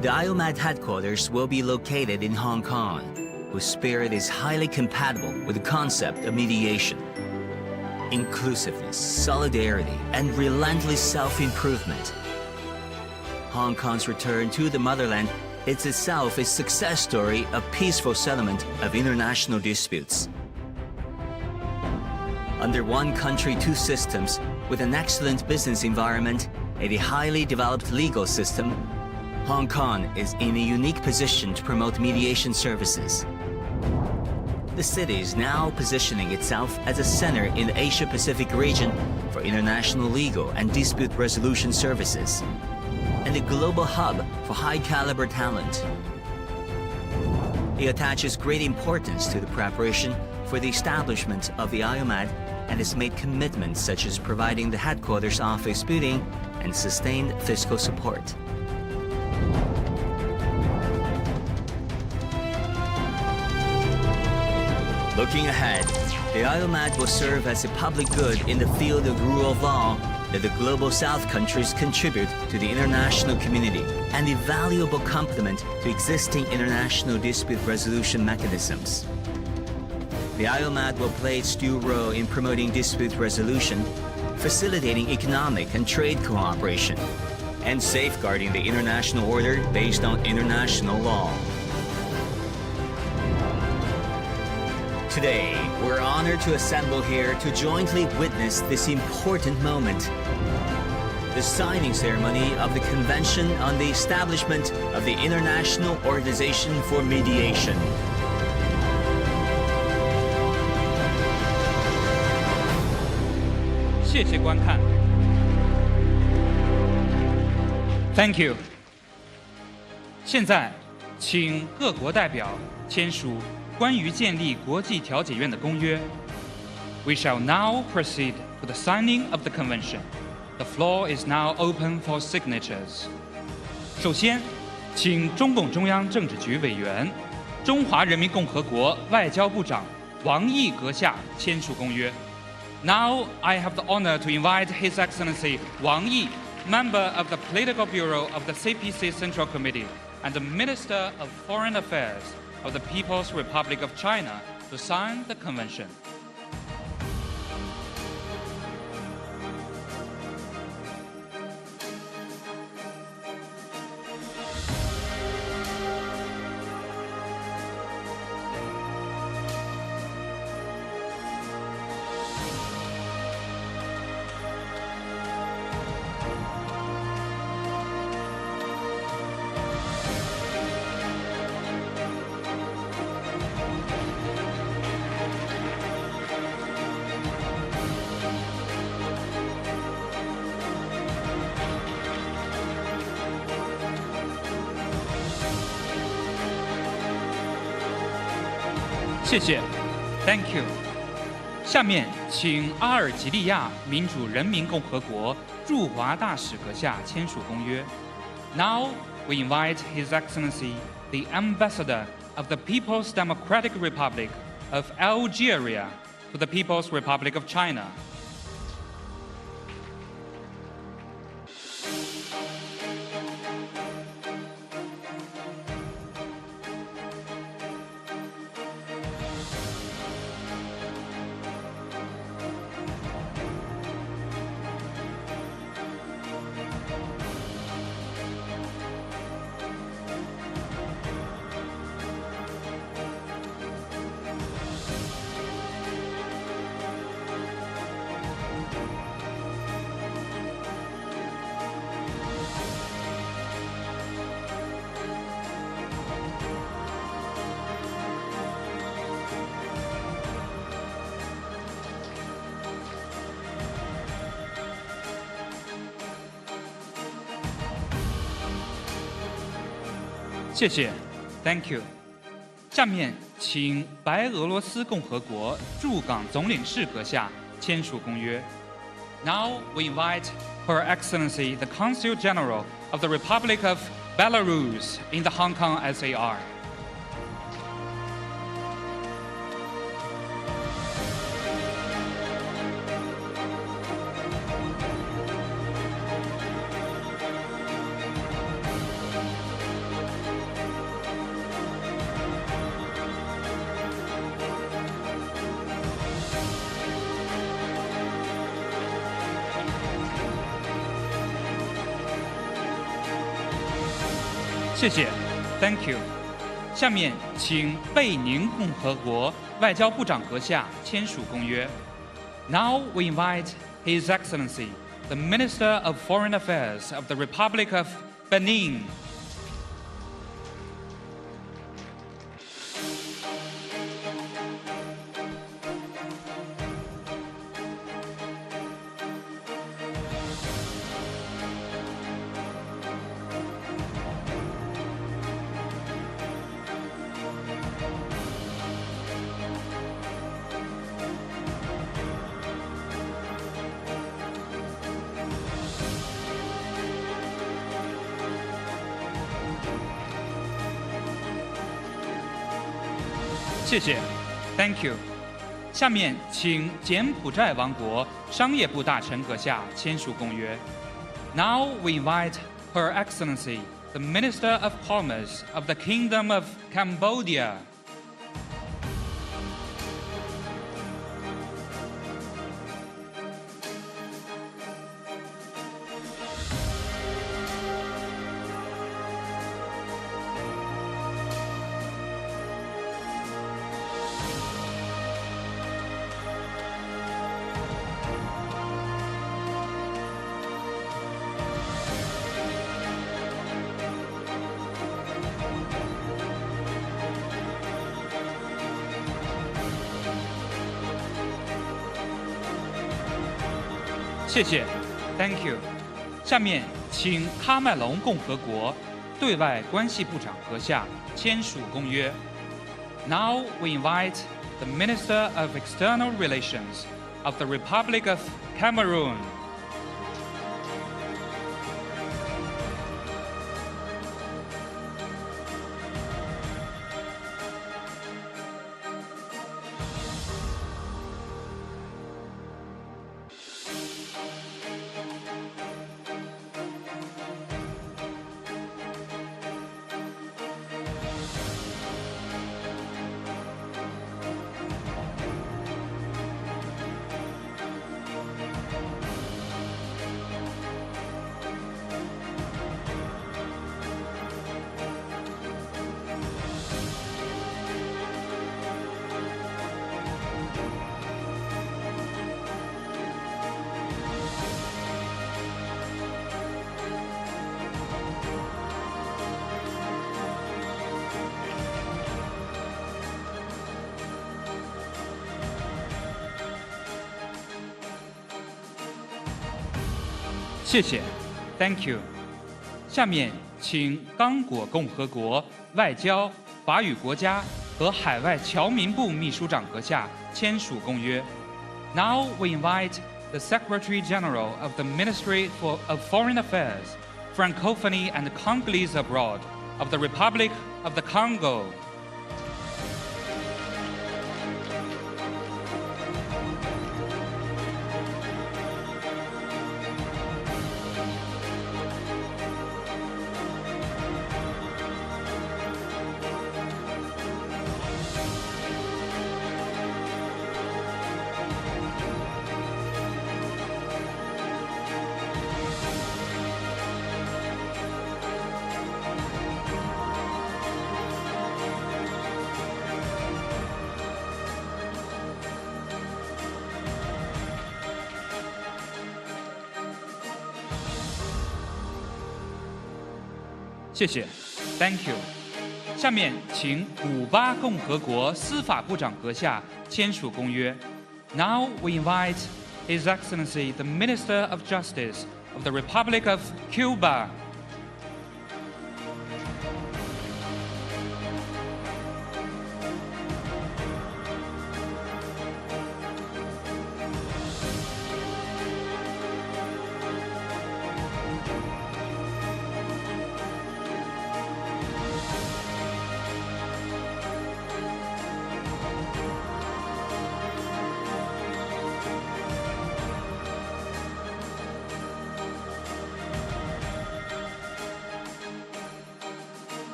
The IOMAD headquarters will be located in Hong Kong, whose spirit is highly compatible with the concept of mediation. Inclusiveness, solidarity, and relentless self-improvement. Hong Kong's return to the motherland is itself a success story of peaceful settlement of international disputes. Under one country, two systems, with an excellent business environment and a highly developed legal system, Hong Kong is in a unique position to promote mediation services. The city is now positioning itself as a center in the Asia-Pacific region for international legal and dispute resolution services, and a global hub for high-caliber talent. It attaches great importance to the preparation for the establishment of the IOMAD and has made commitments such as providing the headquarters office building and sustained fiscal support. Looking ahead, the IOMAD will serve as a public good in the field of rule of law that the Global South countries contribute to the international community and a valuable complement to existing international dispute resolution mechanisms. The IOMAD will play its due role in promoting dispute resolution, facilitating economic and trade cooperation, and safeguarding the international order based on international law. Today, we're honored to assemble here to jointly witness this important moment. The signing ceremony of the Convention on the Establishment of the International Organization for Mediation. Thank you. 现在，请各国代表签署关于建立国际调解院的公约。We shall now proceed to the signing of the convention. The floor is now open for signatures. 首先，请中共中央政治局委员、中华人民共和国外交部长王毅阁下签署公约。Now I have the honor to invite His Excellency Wang Yi, member of the Political Bureau of the CPC Central Committee and the Minister of Foreign Affairs of the People's Republic of China, to sign the convention. 谢谢 ，Thank you。下面请阿尔及利亚民主人民共和国驻华大使阁下签署公约。Now we invite His Excellency the Ambassador of the People's Democratic Republic of Algeria to the People's Republic of China. 谢谢 ，Thank you。下面请白俄罗斯共和国驻港总领事阁下签署公约。Now we invite Her Excellency the Consul General of the Republic of Belarus in the Hong Kong SAR. 谢谢 ，Thank you。下面请贝宁共和国外交部长阁下签署公约。Now we invite His Excellency, the Minister of Foreign Affairs of the Republic of Benin. 谢谢 ，Thank you。下面请柬埔寨王国商业部大臣阁下签署公约。Now we invite Her Excellency, the Minister of Commerce of the Kingdom of Cambodia. 谢谢 ，Thank you。下面请喀麦隆共和国对外关系部长阁下签署公约。Now we invite the Minister of External Relations of the Republic of Cameroon. 谢谢 ，Thank you。下面请刚果共和国外交、法语国家和海外侨民部秘书长阁下签署公约。Now we invite the Secretary General of the Ministry of Foreign Affairs, Francophonie and Congolese Abroad of the Republic of the Congo. 谢谢 ，Thank you。下面请古巴共和国司法部长阁下签署公约。Now we invite His Excellency, the Minister of Justice of the Republic of Cuba.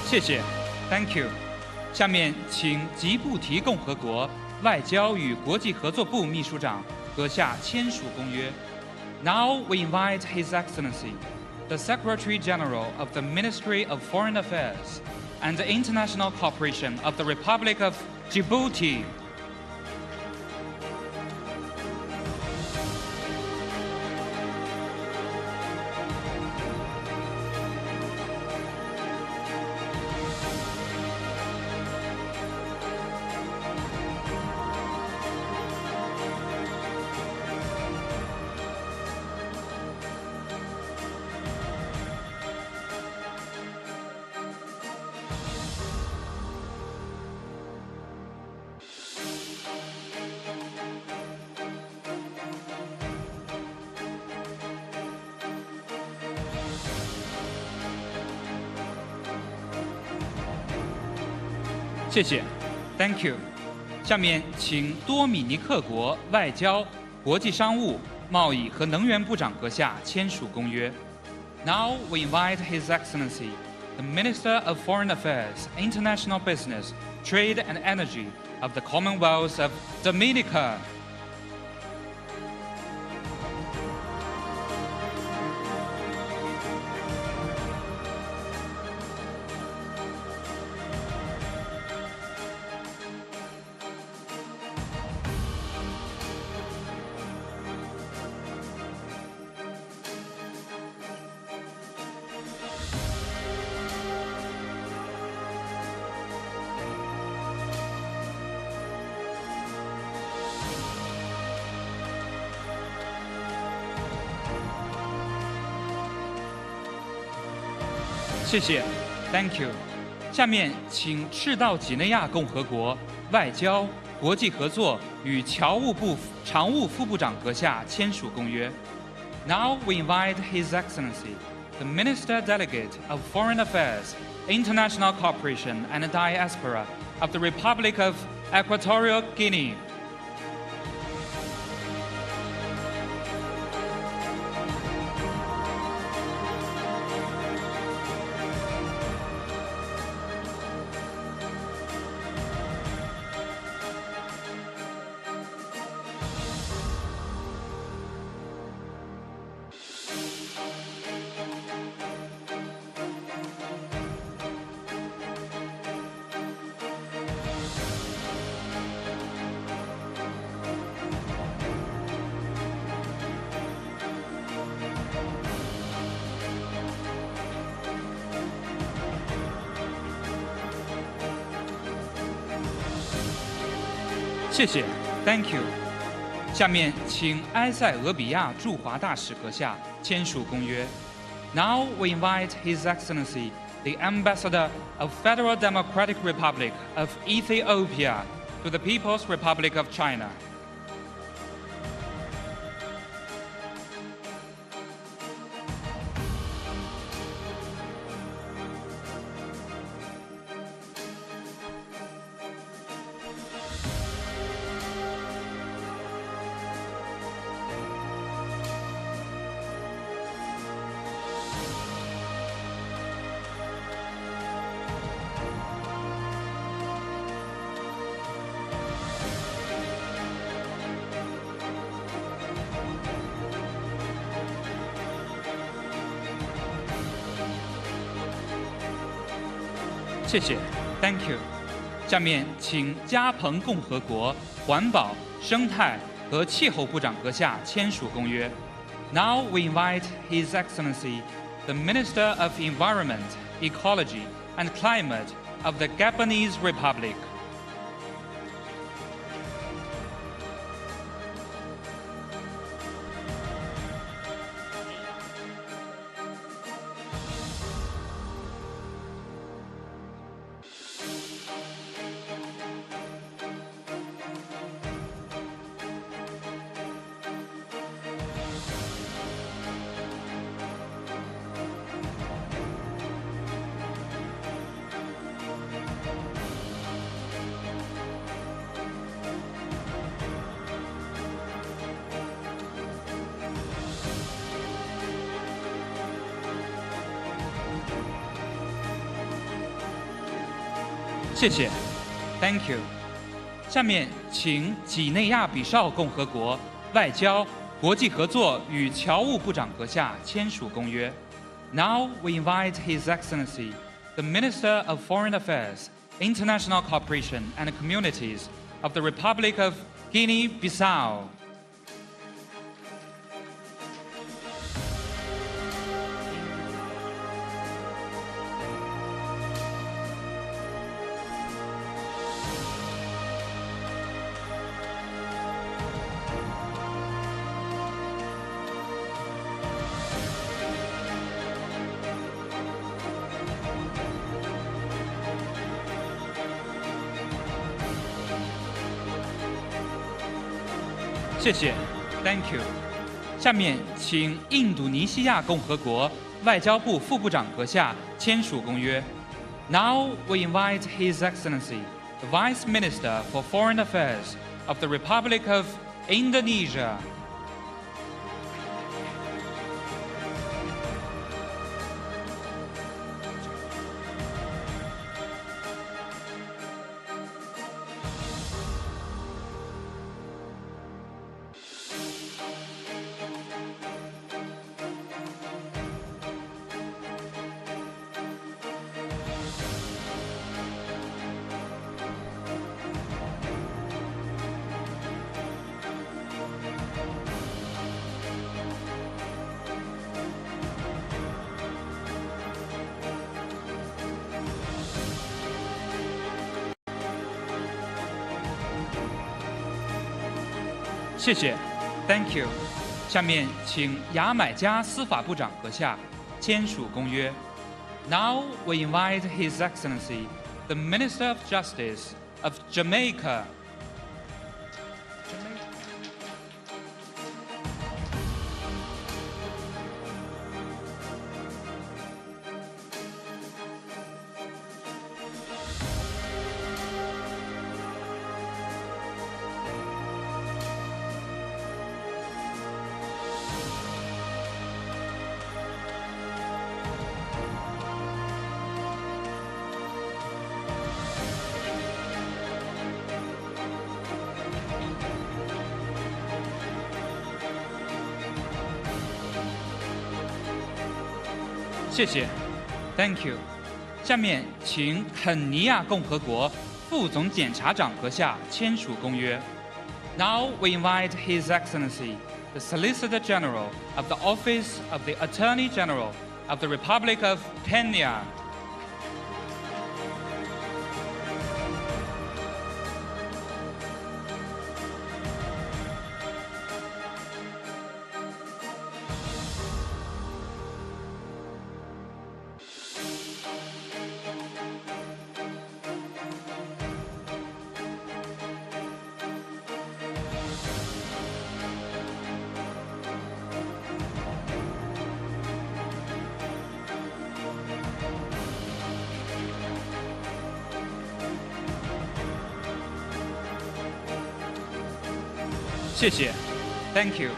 谢谢 ，Thank you。下面请吉布提共和国外交与国际合作部秘书长阁下签署公约。Now we invite His Excellency, the Secretary General of the Ministry of Foreign Affairs and the International Cooperation of the Republic of Djibouti. 谢谢 ，Thank you。下面请多米尼克国外交、国际商务、贸易和能源部长阁下签署公约。Now we invite His Excellency, the Minister of Foreign Affairs, International Business, Trade and Energy of the Commonwealth of Dominica. 谢谢 ，Thank you。下面请赤道几内亚共和国外交、国际合作与侨务部常务副部长阁下签署公约。Now we invite His Excellency, the Minister Delegate of Foreign Affairs, International Cooperation and Diaspora of the Republic of Equatorial Guinea. 谢谢 ，Thank you。下面请埃塞俄比亚驻华大使阁下签署公约。Now we invite His Excellency, the Ambassador of Federal Democratic Republic of Ethiopia, to the People's Republic of China. 谢谢 ，Thank you。下面请加蓬共和国环保、生态和气候部长阁下签署公约。Now we invite His Excellency, the Minister of Environment, Ecology and Climate of the Gabonese Republic. 谢谢 ，Thank you。下面请几内亚比绍共和国外交、国际合作与侨务部长阁下签署公约。Now we invite His Excellency, the Minister of Foreign Affairs, International Cooperation and Communities of the Republic of Guinea-Bissau. 谢谢 ，Thank you。下面请印度尼西亚共和国外交部副部长阁下签署公约。Now we invite His Excellency, the Vice Minister for Foreign Affairs of the Republic of Indonesia. 谢谢 ，Thank you。下面请牙买加司法部长阁下签署公约。Now we invite His Excellency, the Minister of Justice of Jamaica. 谢谢 ，Thank you。下面请肯尼亚共和国副总检察长阁下签署公约。Now we invite His Excellency, the Solicitor General of the Office of the Attorney General of the Republic of Kenya. 谢谢 ，Thank you。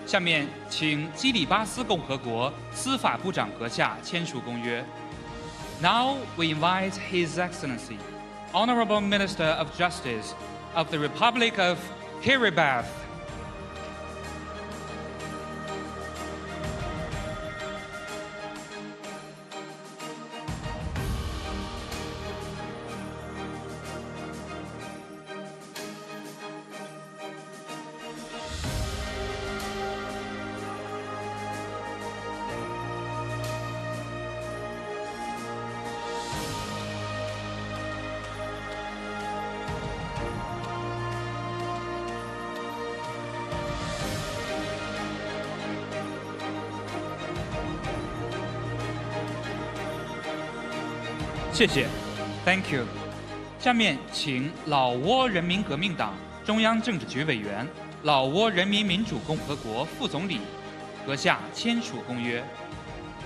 下面请基里巴斯共和国司法部长阁下签署公约。Now we invite His Excellency, Honorable Minister of Justice of the Republic of Kiribati. 谢谢 ，Thank you。下面请老挝人民革命党中央政治局委员、老挝人民民主共和国副总理阁下签署公约。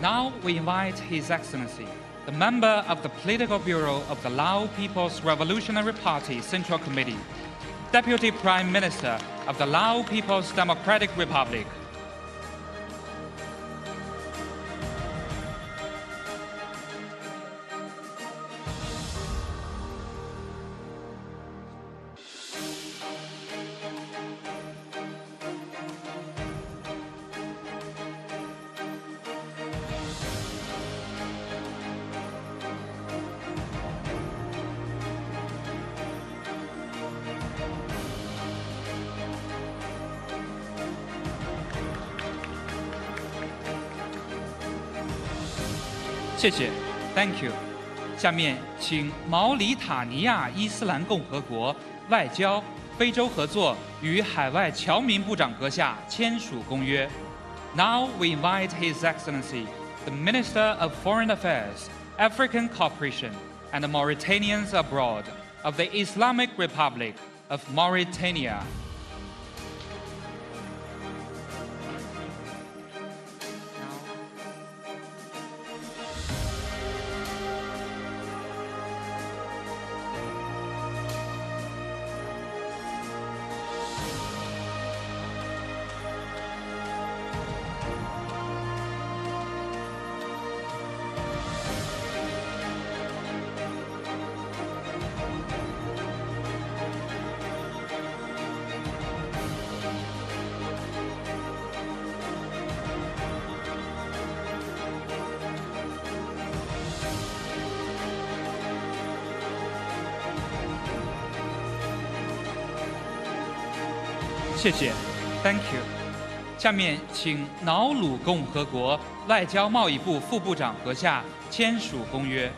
Now we invite His Excellency, the member of the Political Bureau of the Lao People's Revolutionary Party Central Committee, Deputy Prime Minister of the Lao People's Democratic Republic. 谢谢 ，Thank you。下面请毛里塔尼亚伊斯兰共和国外交、非洲合作与海外侨民部长阁下签署公约。Now we invite His Excellency, the Minister of Foreign Affairs, African Cooperation, and Mauritanians abroad of the Islamic Republic of Mauritania. 谢谢 ，Thank you。下面请瑙鲁共和国外交贸易部副部长阁下签署公约。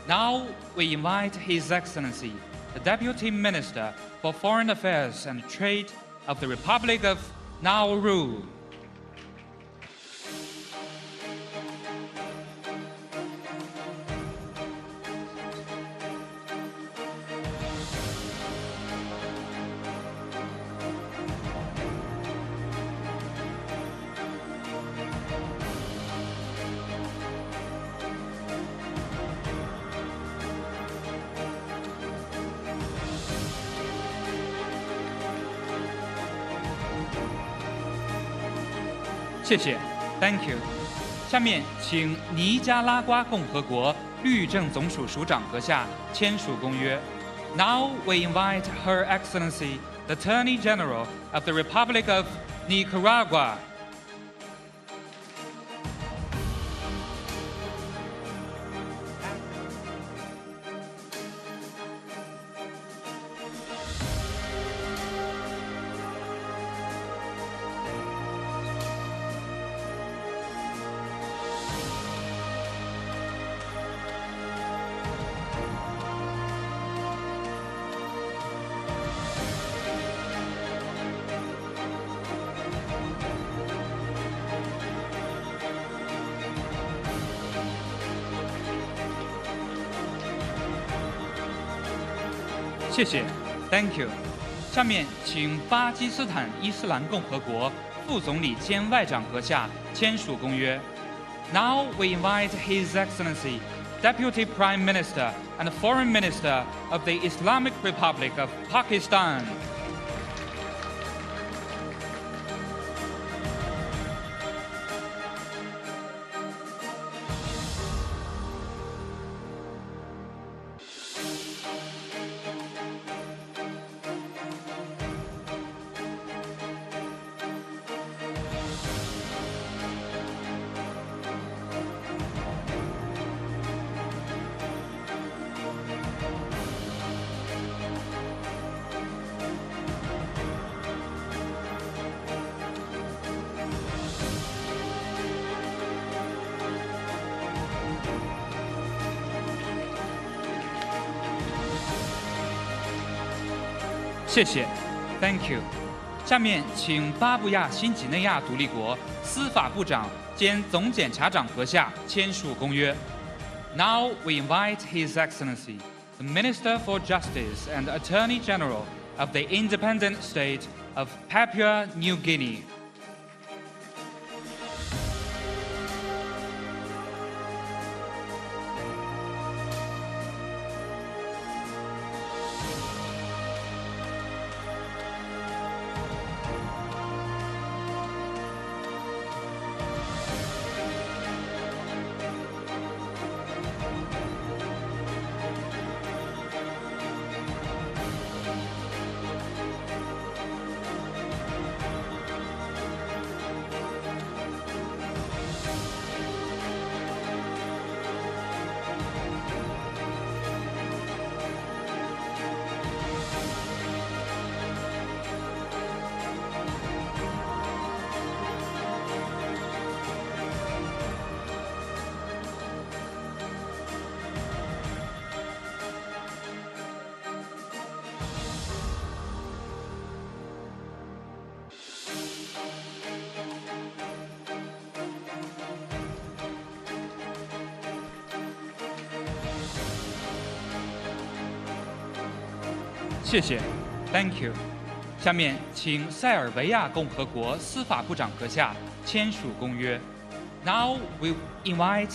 Now we invite His Excellency, the Deputy Minister for Foreign Affairs and Trade of the Republic of Nauru. 谢谢 ，Thank you。下面请尼加拉瓜共和国律政总署署长阁下签署公约。Now we invite Her Excellency, the Attorney General of the Republic of Nicaragua. 谢谢 ，Thank you。下面请巴基斯坦伊斯兰共和国副总理兼外长阁下签署公约。Now we invite His Excellency, Deputy Prime Minister and Foreign Minister of the Islamic Republic of Pakistan. 谢谢 ，Thank you。下面请巴布亚新几内亚独立国司法部长兼总检察长阁下签署公约。Now we invite His Excellency, the Minister for Justice and Attorney General of the Independent State of Papua New Guinea. 谢谢 ，Thank you。下面请塞尔维亚共和国司法部长阁下签署公约。Now we invite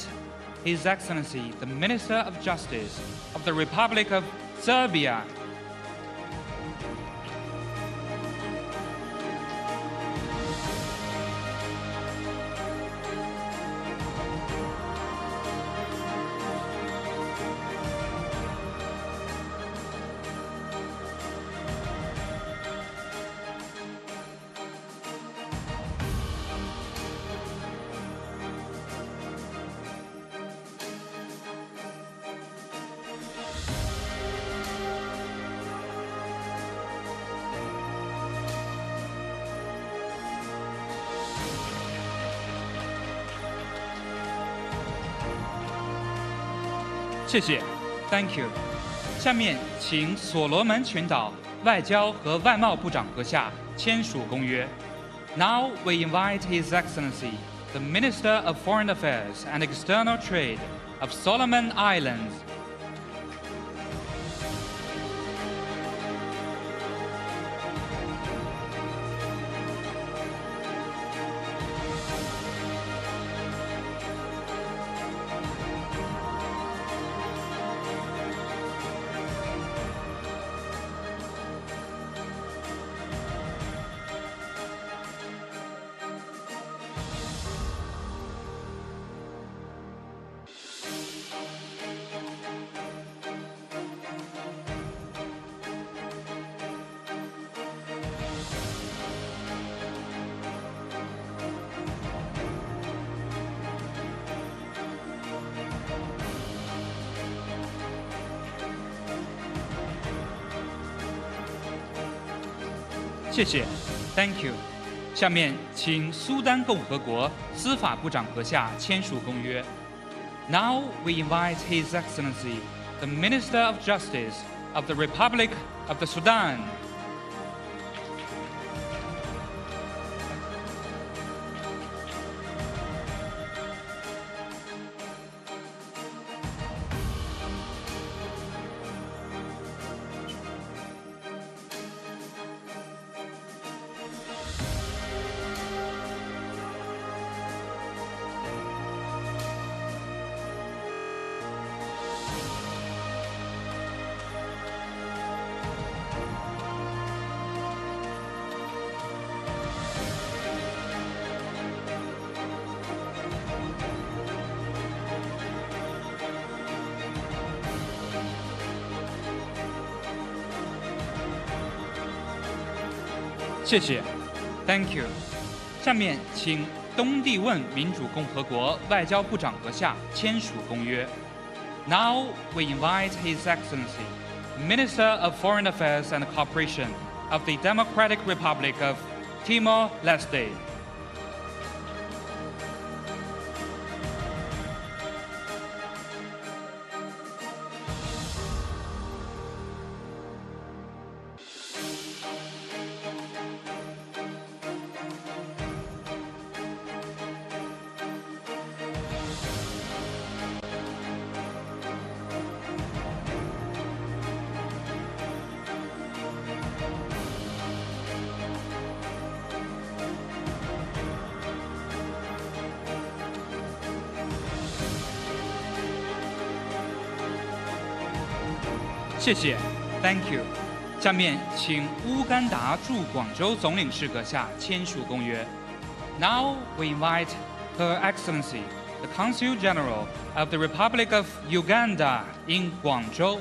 His Excellency the Minister of Justice of the Republic of Serbia. 谢谢 ，Thank you。下面请所罗门群岛外交和外贸部长阁下签署公约。Now we invite His Excellency the Minister of Foreign Affairs and External Trade of Solomon Islands. 谢谢 ，Thank you。下面请苏丹共和国司法部长阁下签署公约。Now we invite His Excellency the Minister of Justice of the Republic of the Sudan. 谢谢 ，Thank you。下面请东帝汶民主共和国外交部长阁下签署公约。Now we invite His Excellency, Minister of Foreign Affairs and Cooperation of the Democratic Republic of Timor-Leste. 谢谢 ，Thank you。下面请乌干达驻广州总领事阁下签署公约。Now we invite Her Excellency, the Consul General of the Republic of Uganda in Guangzhou.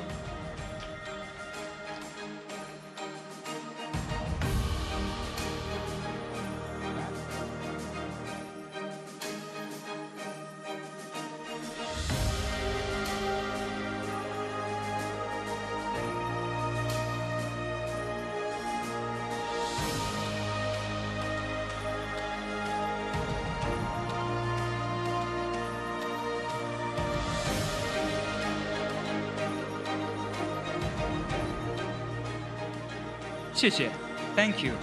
谢谢 ，Thank you。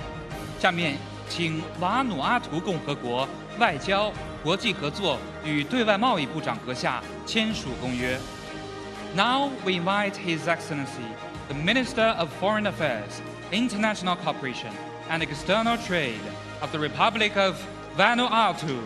下面请瓦努阿图共和国外交、国际合作与对外贸易部长阁下签署公约。Now we invite His Excellency the Minister of Foreign Affairs, International Cooperation, and External Trade of the Republic of Vanuatu.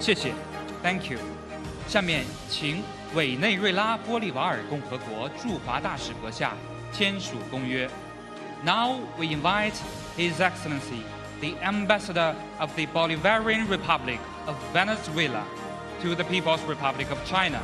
谢谢 ，Thank you。下面请委内瑞拉玻利瓦尔共和国驻华大使阁下签署公约。Now we invite His Excellency, the Ambassador of the Bolivarian Republic of Venezuela, to the People's Republic of China.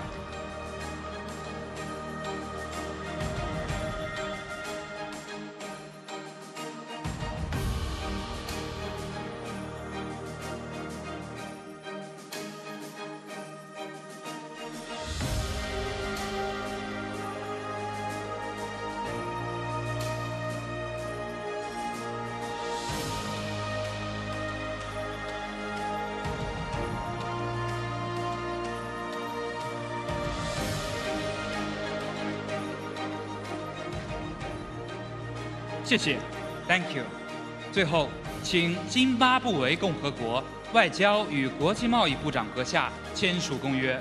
谢谢 ，Thank you。最后，请津巴布韦共和国外交与国际贸易部长阁下签署公约。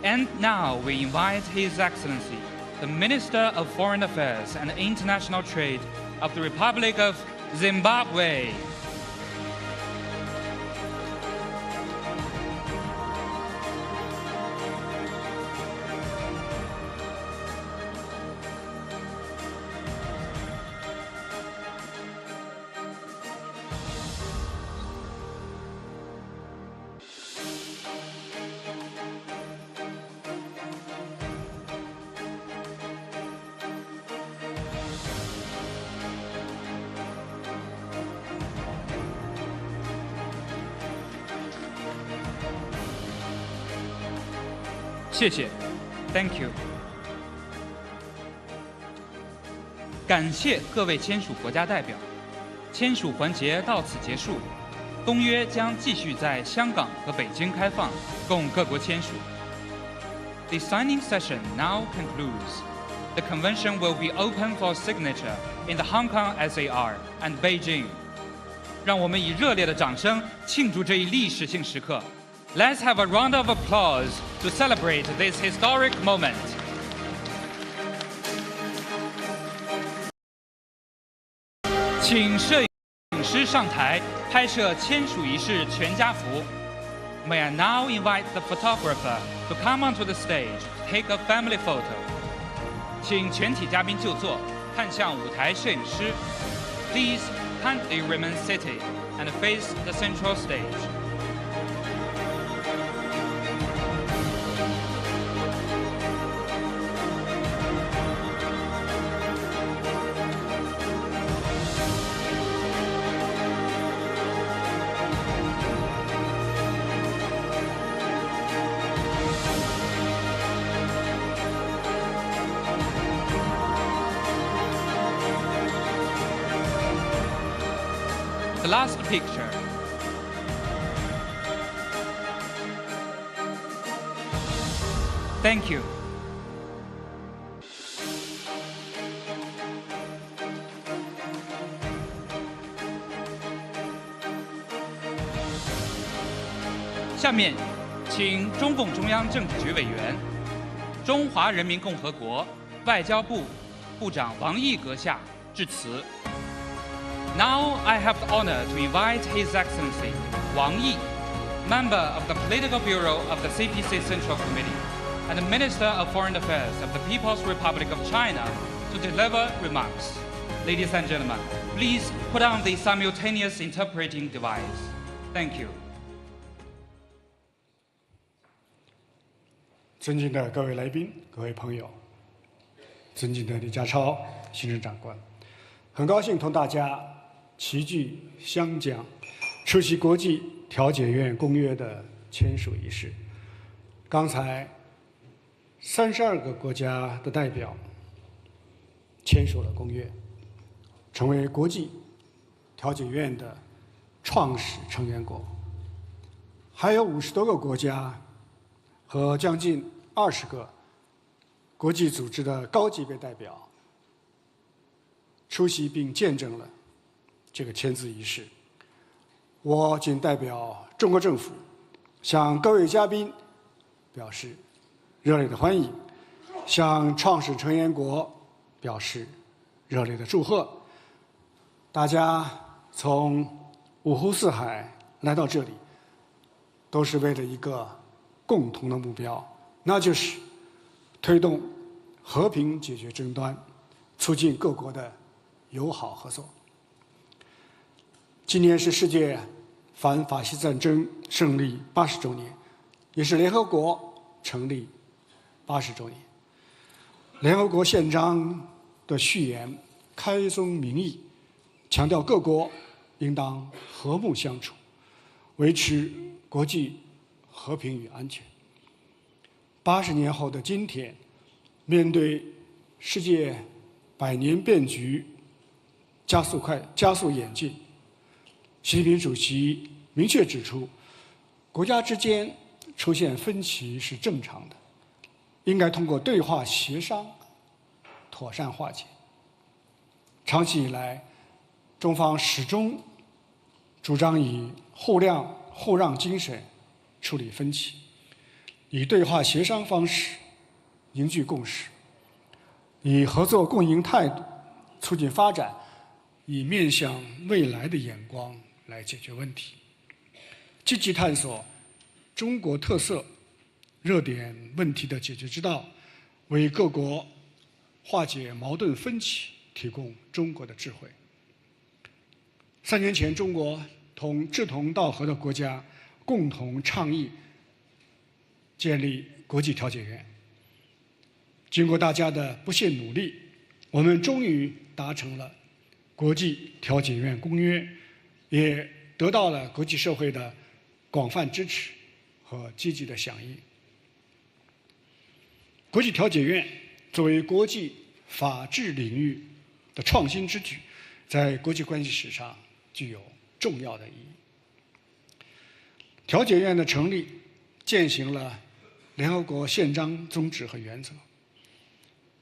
And now we invite His Excellency, the Minister of Foreign Affairs and International Trade of the Republic of Zimbabwe. 谢谢 ，Thank you。感谢各位签署国家代表，签署环节到此结束。公约将继续在香港和北京开放，供各国签署。The signing session now concludes. The convention will be open for signature in the Hong Kong SAR and Beijing. 让我们以热烈的掌声庆祝这一历史性时刻。Let's have a round of applause to celebrate this historic moment. 请摄影师上台拍摄签署仪式全家福。May I now invite the photographer to come onto the stage to take a family photo. 请全体嘉宾就座，看向舞台摄影师。Please kindly remain seated and face the central stage. The last picture. Thank you. 下面，请中共中央政治局委员、中华人民共和国外交部部长王毅阁下致辞。Now I have the honor to invite His Excellency Wang Yi, member of the Political Bureau of the CPC Central Committee and Minister of Foreign Affairs of the People's Republic of China, to deliver remarks. Ladies and gentlemen, please put on the simultaneous interpreting device. Thank you. 尊敬的各位来宾、各位朋友，尊敬的李家超行政长官，很高兴同大家齐聚香港，出席国际调解院公约的签署仪式。刚才32个国家的代表签署了公约，成为国际调解院的创始成员国。还有50多个国家和将近20个国际组织的高级别代表出席并见证了这个签字仪式。我仅代表中国政府向各位嘉宾表示热烈的欢迎，向创始成员国表示热烈的祝贺。大家从五湖四海来到这里，都是为了一个共同的目标，那就是推动和平解决争端，促进各国的友好合作。今年是世界反法西斯战争胜利80周年，也是联合国成立80周年。联合国宪章的序言开宗明义，强调各国应当和睦相处，维持国际和平与安全。80年后的今天，面对世界百年变局加速演进，习近平主席明确指出，国家之间出现分歧是正常的，应该通过对话协商妥善化解。长期以来，中方始终主张以互让精神处理分歧，以对话协商方式凝聚共识，以合作共赢态度促进发展，以面向未来的眼光来解决问题，积极探索中国特色热点问题的解决之道，为各国化解矛盾分歧提供中国的智慧。3年前，中国同志同道合的国家共同倡议建立国际调解院。经过大家的不懈努力，我们终于达成了国际调解院公约，也得到了国际社会的广泛支持和积极的响应。国际调解院作为国际法治领域的创新之举，在国际关系史上具有重要的意义。调解院的成立践行了联合国宪章宗旨和原则。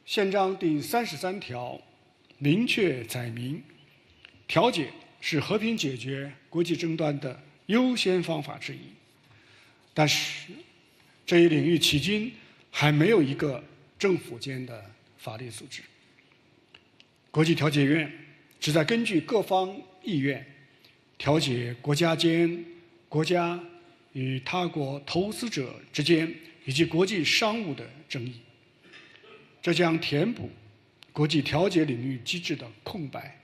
宪章第33条明确载明，调解是和平解决国际争端的优先方法之一。但是，这一领域迄今还没有一个政府间的法律组织。国际调解院旨在根据各方意愿，调解国家间、国家与他国投资者之间以及国际商务的争议。这将填补国际调解领域机制的空白，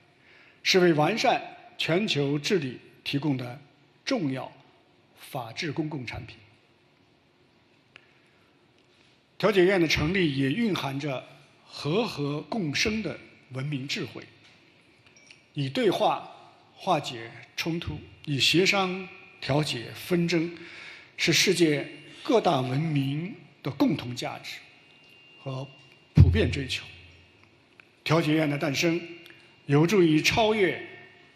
是为完善全球治理提供的重要法治公共产品。调解院的成立也蕴含着和合共生的文明智慧，以对话化解冲突，以协商调解纷争，是世界各大文明的共同价值和普遍追求。调解院的诞生，有助于超越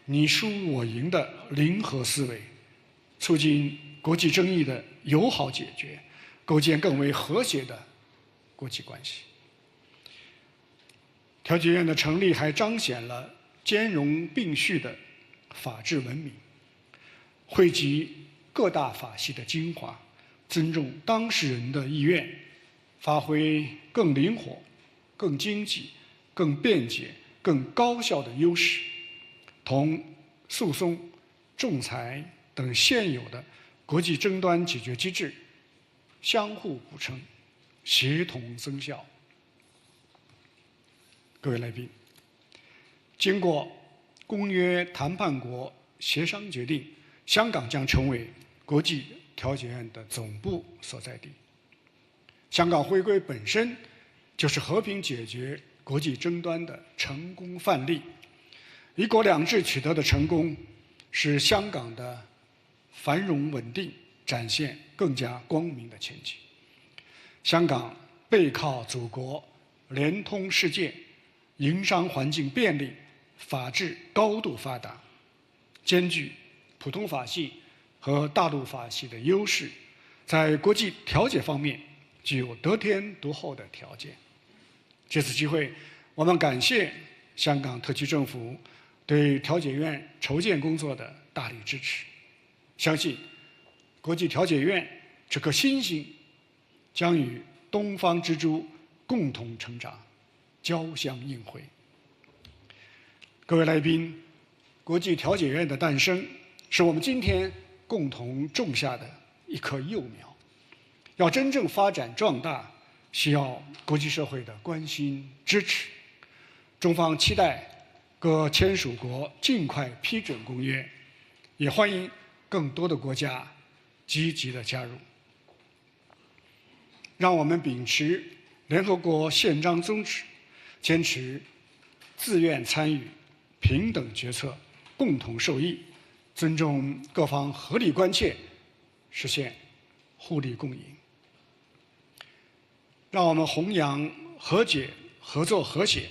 你输我赢的零和思维，促进国际争议的友好解决，构建更为和谐的国际关系。调解院的成立还彰显了兼容并蓄的法治文明，汇集各大法系的精华，尊重当事人的意愿，发挥更灵活、更经济、更便捷、更高效的优势，同诉讼、仲裁等现有的国际争端解决机制相互补充，协同增效。各位来宾，经过公约谈判国协商决定，香港将成为国际调解院的总部所在地。香港回归本身就是和平解决国际争端的成功范例。一国两制取得的成功，使香港的繁荣稳定展现更加光明的前景。香港背靠祖国，连通世界，营商环境便利，法治高度发达，兼具普通法系和大陆法系的优势，在国际调解方面具有得天独厚的条件。借此机会，我们感谢香港特区政府对调解院筹建工作的大力支持，相信国际调解院这颗星星将与东方之珠共同成长，交相映辉。各位来宾，国际调解院的诞生是我们今天共同种下的一棵幼苗，要真正发展壮大，需要国际社会的关心支持。中方期待各签署国尽快批准公约，也欢迎更多的国家积极的加入。让我们秉持联合国宪章宗旨，坚持自愿参与、平等决策、共同受益，尊重各方合理关切，实现互利共赢。让我们弘扬和解、合作、和谐，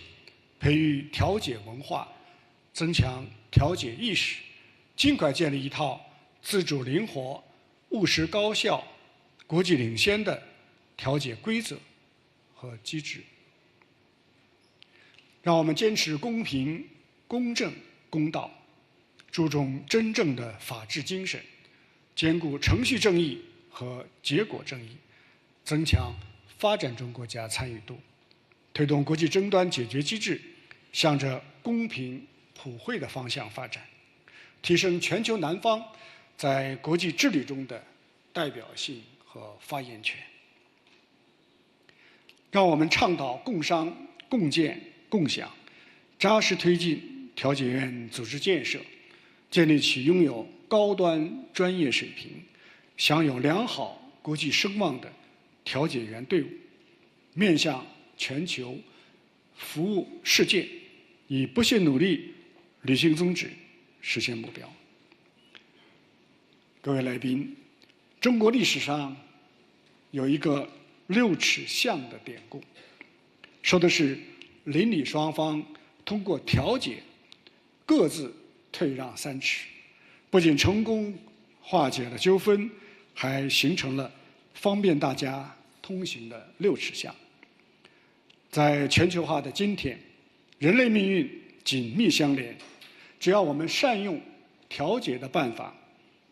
培育调解文化，增强调解意识，尽快建立一套自主灵活、务实高效、国际领先的调解规则和机制。让我们坚持公平、公正、公道，注重真正的法治精神，兼顾程序正义和结果正义，增强发展中国家参与度，推动国际争端解决机制向着公平普惠的方向发展，提升全球南方在国际治理中的代表性和发言权。让我们倡导共商、共建、共享，扎实推进调解院组织建设，建立起拥有高端专业水平、享有良好国际声望的调解员队伍，面向全球，服务世界，以不懈努力履行宗旨，实现目标。各位来宾，中国历史上有一个6尺巷的典故，说的是邻里双方通过调解各自退让3尺，不仅成功化解了纠纷，还形成了方便大家通行的6尺巷。在全球化的今天，人类命运紧密相连，只要我们善用调解的办法，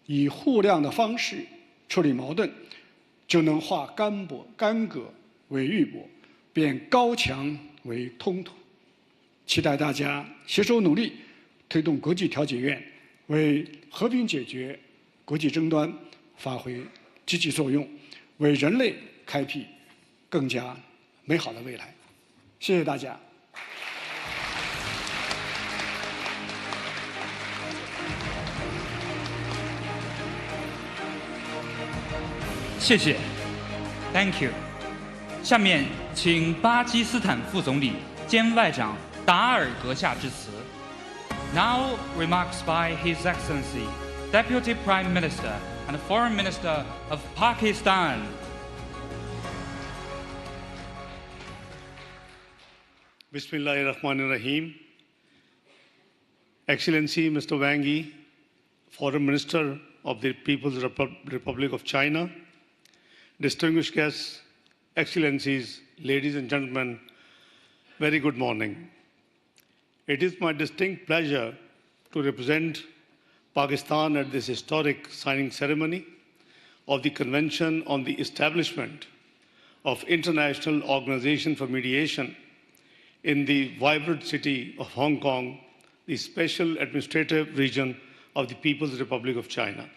以互谅的方式处理矛盾，就能化干戈为玉帛，变高墙为通土。期待大家携手努力，推动国际调解院为和平解决国际争端发挥积极作用，为人类开辟更加美好的未来。谢谢大家。谢谢 ，Thank you。下面请巴基斯坦副总理兼外长达尔阁下致辞。Now remarks by His Excellency, Deputy Prime Minister and Foreign Minister of Pakistan. Bismillahirrahmanirrahim. Excellency Mr. Wang Yi, Foreign Minister of the People's Republic of China, distinguished guests, Excellencies, ladies and gentlemen, very good morning. It is my distinct pleasure to represent Pakistan at this historic signing ceremony of the Convention on the Establishment of International Organization for Mediation in the vibrant city of Hong Kong, the special administrative region of the People's Republic of China.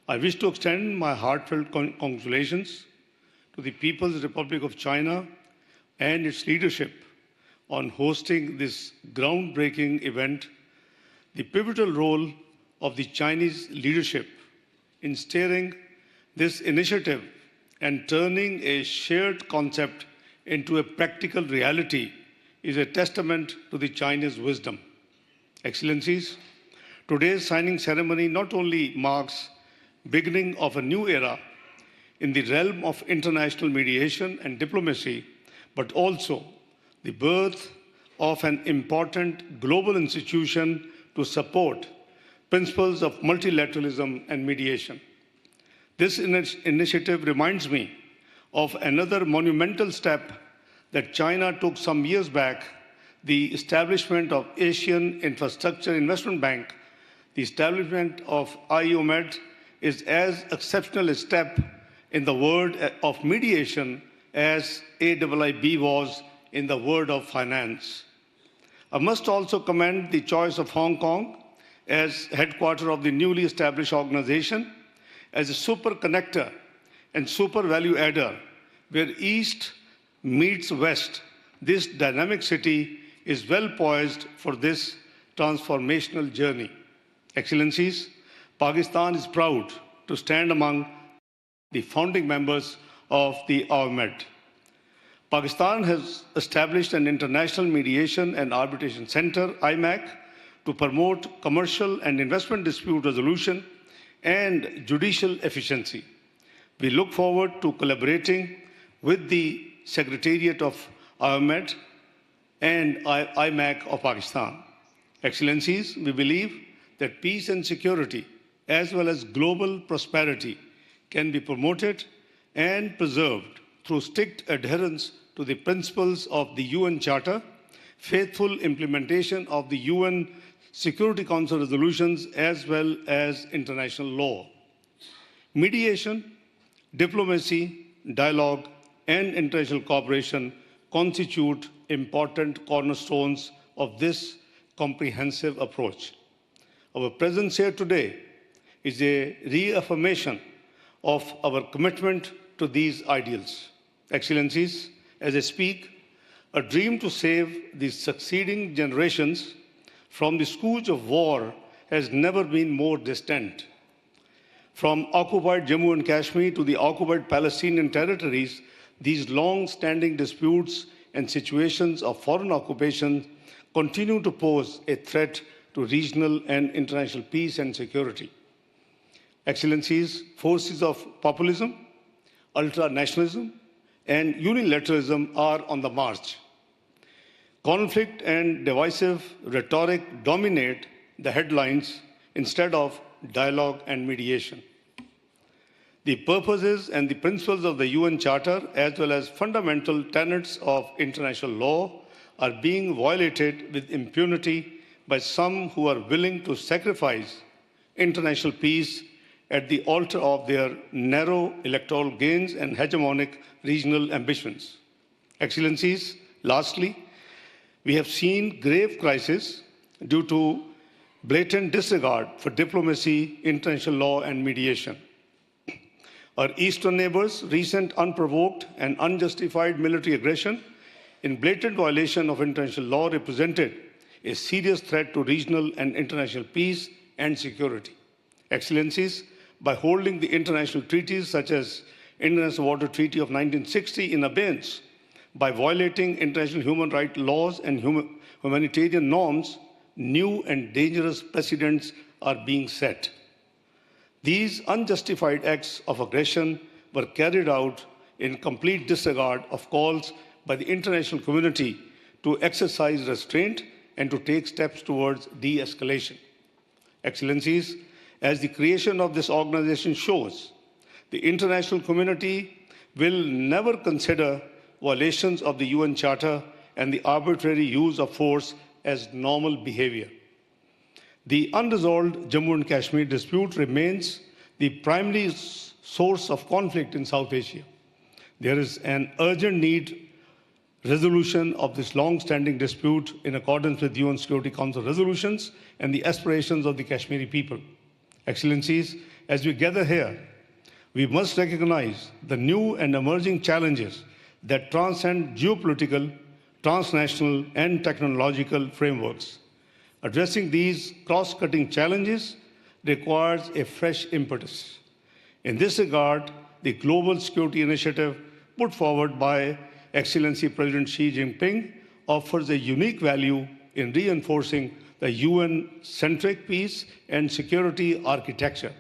I wish to extend my heartfelt congratulations to the People's Republic of China and its leadership on hosting this groundbreaking event, the pivotal role of the Chinese leadership in steering this initiative and turning a shared concept into a practical reality is a testament to the Chinese wisdom. Excellencies, today's signing ceremony not only marks beginning of a new era in the realm of international mediation and diplomacy, but also the birth of an important global institution to support principles of multilateralism and mediation. This initiative reminds me of another monumental step that China took some years back, the establishment of Asian Infrastructure Investment Bank. The establishment of IOMED is as exceptional a step in the world of mediation as AIIB was in the world of finance. I must also commend the choice of Hong Kong as headquarters of the newly established organization as a super connector and super value adder where East meets West. This dynamic city is well poised for this transformational journey. Excellencies, Pakistan is proud to stand among the founding members of the IOMED. Pakistan has established an International Mediation and Arbitration Center, IMAC, to promote commercial and investment dispute resolution and judicial efficiency. We look forward to collaborating with the Secretariat of IOMED and IMAC of Pakistan. Excellencies, we believe that peace and security, as well as global prosperity, can be promoted and preserved through strict adherence to the principles of the UN Charter, faithful implementation of the UN Security Council resolutions, as well as international law. Mediation, diplomacy, dialogue, and international cooperation constitute important cornerstones of this comprehensive approach. Our presence here today is a reaffirmation of our commitment to these ideals. Excellencies, as I speak, a dream to save the succeeding generations from the scourge of war has never been more distant. From occupied Jammu and Kashmir to the occupied Palestinian territories, these long-standing disputes and situations of foreign occupation continue to pose a threat to regional and international peace and security. Excellencies, forces of populism, ultra-nationalism, and unilateralism are on the march. Conflict and divisive rhetoric dominate the headlines instead of dialogue and mediation. The purposes and the principles of the UN Charter, as well as fundamental tenets of international law, are being violated with impunity by some who are willing to sacrifice international peace at the altar of their narrow electoral gains and hegemonic regional ambitions. Excellencies, lastly, we have seen grave crises due to blatant disregard for diplomacy, international law, and mediation. Our eastern neighbors' recent unprovoked and unjustified military aggression in blatant violation of international law represented a serious threat to regional and international peace and security. Excellencies, by holding the international treaties such as International Water Treaty of 1960 in abeyance, by violating international human rights laws and humanitarian norms, new and dangerous precedents are being set. These unjustified acts of aggression were carried out in complete disregard of calls by the international community to exercise restraint and to take steps towards de-escalation. Excellencies, as the creation of this organization shows, the international community will never consider violations of the UN Charter and the arbitrary use of force as normal behavior. The unresolved Jammu and Kashmir dispute remains the primary source of conflict in South Asia. There is an urgent need resolution of this long-standing dispute in accordance with UN Security Council resolutions and the aspirations of the Kashmiri people. Excellencies, as we gather here, we must recognize the new and emerging challenges that transcend geopolitical, transnational, and technological frameworks. Addressing these cross-cutting challenges requires a fresh impetus. In this regard, the Global Security Initiative put forward by Excellency President Xi Jinping offers a unique value in reinforcing the UN-centric peace and security architecture.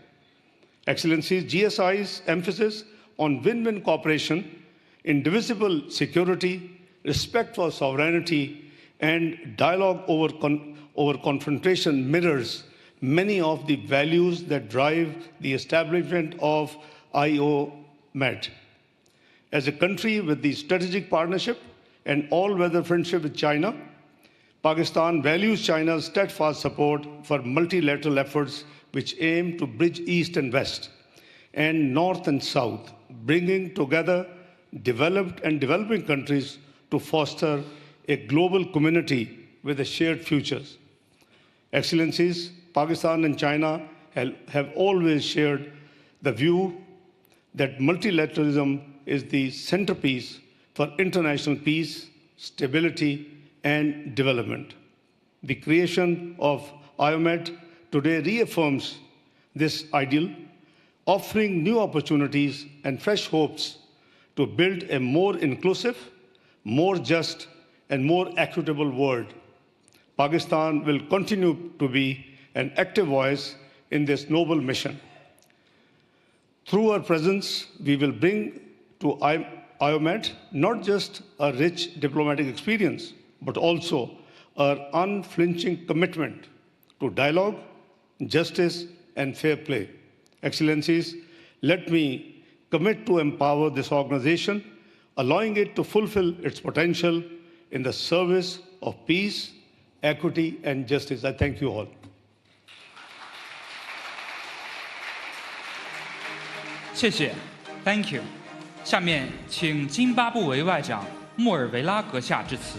Excellencies, GSI's emphasis on win-win cooperation, indivisible security, respect for sovereignty, and dialogue over confrontation mirrors many of the values that drive the establishment of IOMED. As a country with the strategic partnership and all-weather friendship with China, Pakistan values China's steadfast support for multilateral efforts which aim to bridge East and West and North and South, bringing together developed and developing countries to foster a global community with a shared futures. Excellencies, Pakistan and China have always shared the view that multilateralism is the centerpiece for international peace, stability, and development. The creation of IOMED today reaffirms this ideal, offering new opportunities and fresh hopes to build a more inclusive, more just, and more equitable world. Pakistan will continue to be an active voice in this noble mission. Through our presence, we will bring to IOMED not just a rich diplomatic experience, but also our unflinching commitment to dialogue, justice, and fair play. Excellencies, let me commit to empower this organization, allowing it to fulfill its potential in the service of peace, equity, and justice. I thank you all. 谢谢 ，Thank you。下面请津巴布韦外长莫尔维拉阁下致辞。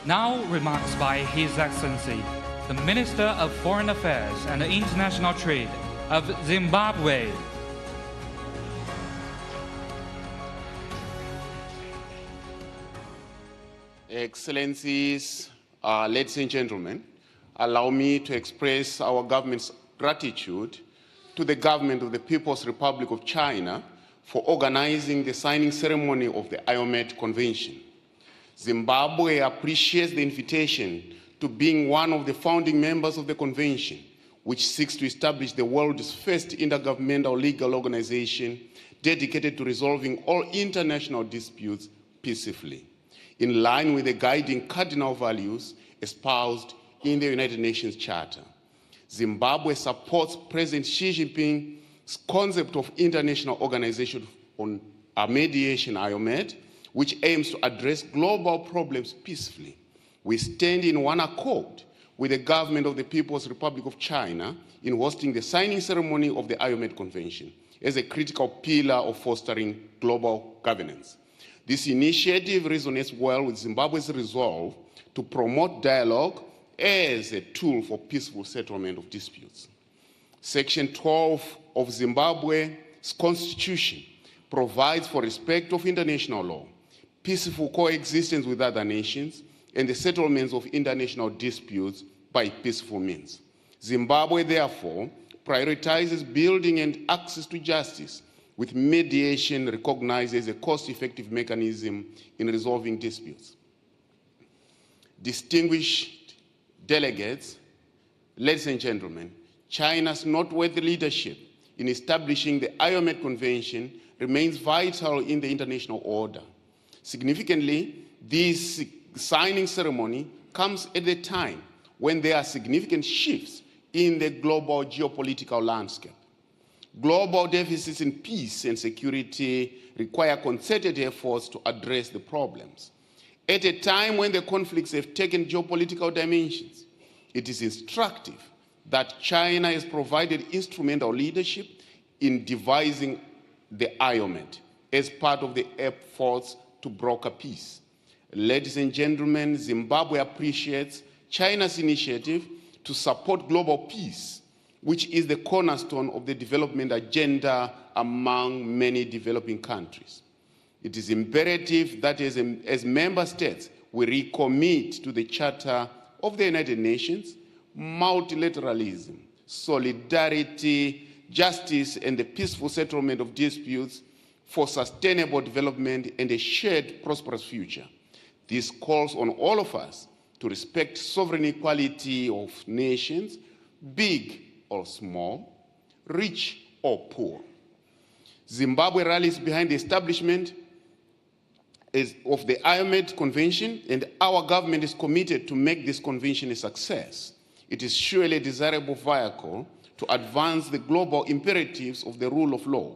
Now remarks by His Excellency, the Minister of Foreign Affairs and International Trade of Zimbabwe. Excellencies, ladies and gentlemen, allow me to express our government's gratitude to the government of the People's Republic of China for organizing the signing ceremony of the IOMED Convention. Zimbabwe appreciates the invitation to being one of the founding members of the convention, which seeks to establish the world's first intergovernmental legal organization dedicated to resolving all international disputes peacefully, in line with the guiding cardinal values espoused in the United Nations Charter. Zimbabwe supports President Xi Jinping's concept of International Organization on Mediation, IOMED, which aims to address global problems peacefully. We stand in one accord with the government of the People's Republic of China in hosting the signing ceremony of the IOMED Convention as a critical pillar of fostering global governance. This initiative resonates well with Zimbabwe's resolve to promote dialogue as a tool for peaceful settlement of disputes. Section 12 of Zimbabwe's constitution provides for respect of international law, peaceful coexistence with other nations, and the settlements of international disputes by peaceful means. Zimbabwe, therefore, prioritizes building and access to justice, with mediation recognized as a cost-effective mechanism in resolving disputes. Distinguished delegates, ladies and gentlemen, China's noteworthy leadership in establishing the IOMED Convention remains vital in the international order. Significantly, this signing ceremony comes at a time when there are significant shifts in the global geopolitical landscape. Global deficits in peace and security require concerted efforts to address the problems. At a time when the conflicts have taken geopolitical dimensions, it is instructive that China has provided instrumental leadership in devising the IOMED as part of the efforts to broker peace. Ladies and gentlemen, Zimbabwe appreciates China's initiative to support global peace, which is the cornerstone of the development agenda among many developing countries. It is imperative that as member states, we recommit to the Charter of the United Nations, multilateralism, solidarity, justice, and the peaceful settlement of disputes for sustainable development and a shared prosperous future. This calls on all of us to respect sovereign equality of nations, big or small, rich or poor. Zimbabwe rallies behind the establishment of the IOMED Convention, and our government is committed to make this convention a success. It is surely a desirable vehicle to advance the global imperatives of the rule of law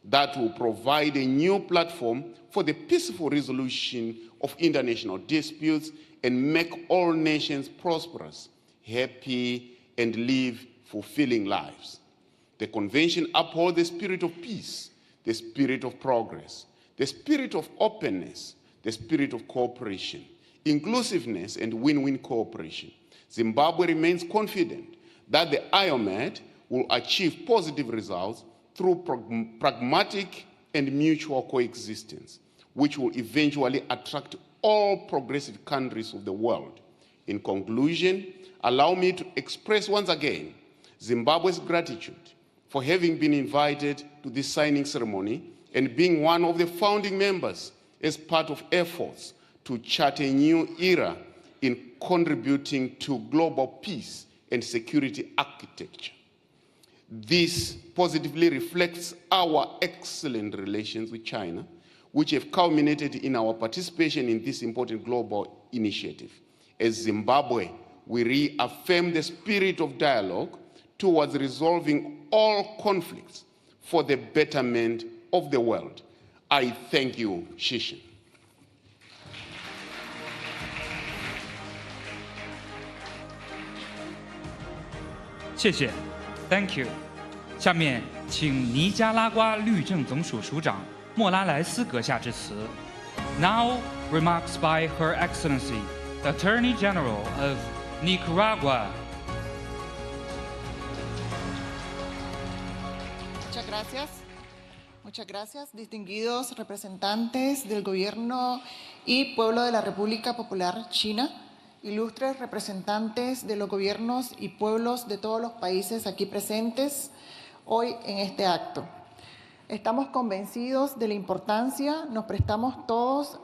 that will provide a new platform for the peaceful resolution of international disputes and make all nations prosperous, happy, and live fulfilling lives. The convention upholds the spirit of peace, the spirit of progress, the spirit of openness, the spirit of cooperation, inclusiveness, and win-win cooperation. Zimbabwe remains confident that the IOMED will achieve positive results through pragmatic and mutual coexistence, which will eventually attract all progressive countries of the world. In conclusion, allow me to express once again Zimbabwe's gratitude for having been invited to this signing ceremony and being one of the founding members as part of efforts to chart a new era in contributing to global peace and security architecture. This positively reflects our excellent relations with China, which have culminated in our participation in this important global initiative. As Zimbabwe, we reaffirm the spirit of dialogue towards resolving all conflicts for the betterment of the world. I thank you, Shishin. 谢谢 ，Thank you。下面请尼加拉瓜律政总署署长莫拉莱斯阁下致辞。Now remarks by Her Excellency, the Attorney General of Nicaragua. Muchas gracias, distinguidos representantes del Gobierno y Pueblo de la República Popular China, ilustres representantes de los gobiernos y pueblos de todos los países aquí presentes hoy en este acto. Estamos convencidos de la importancia, nos prestamos todos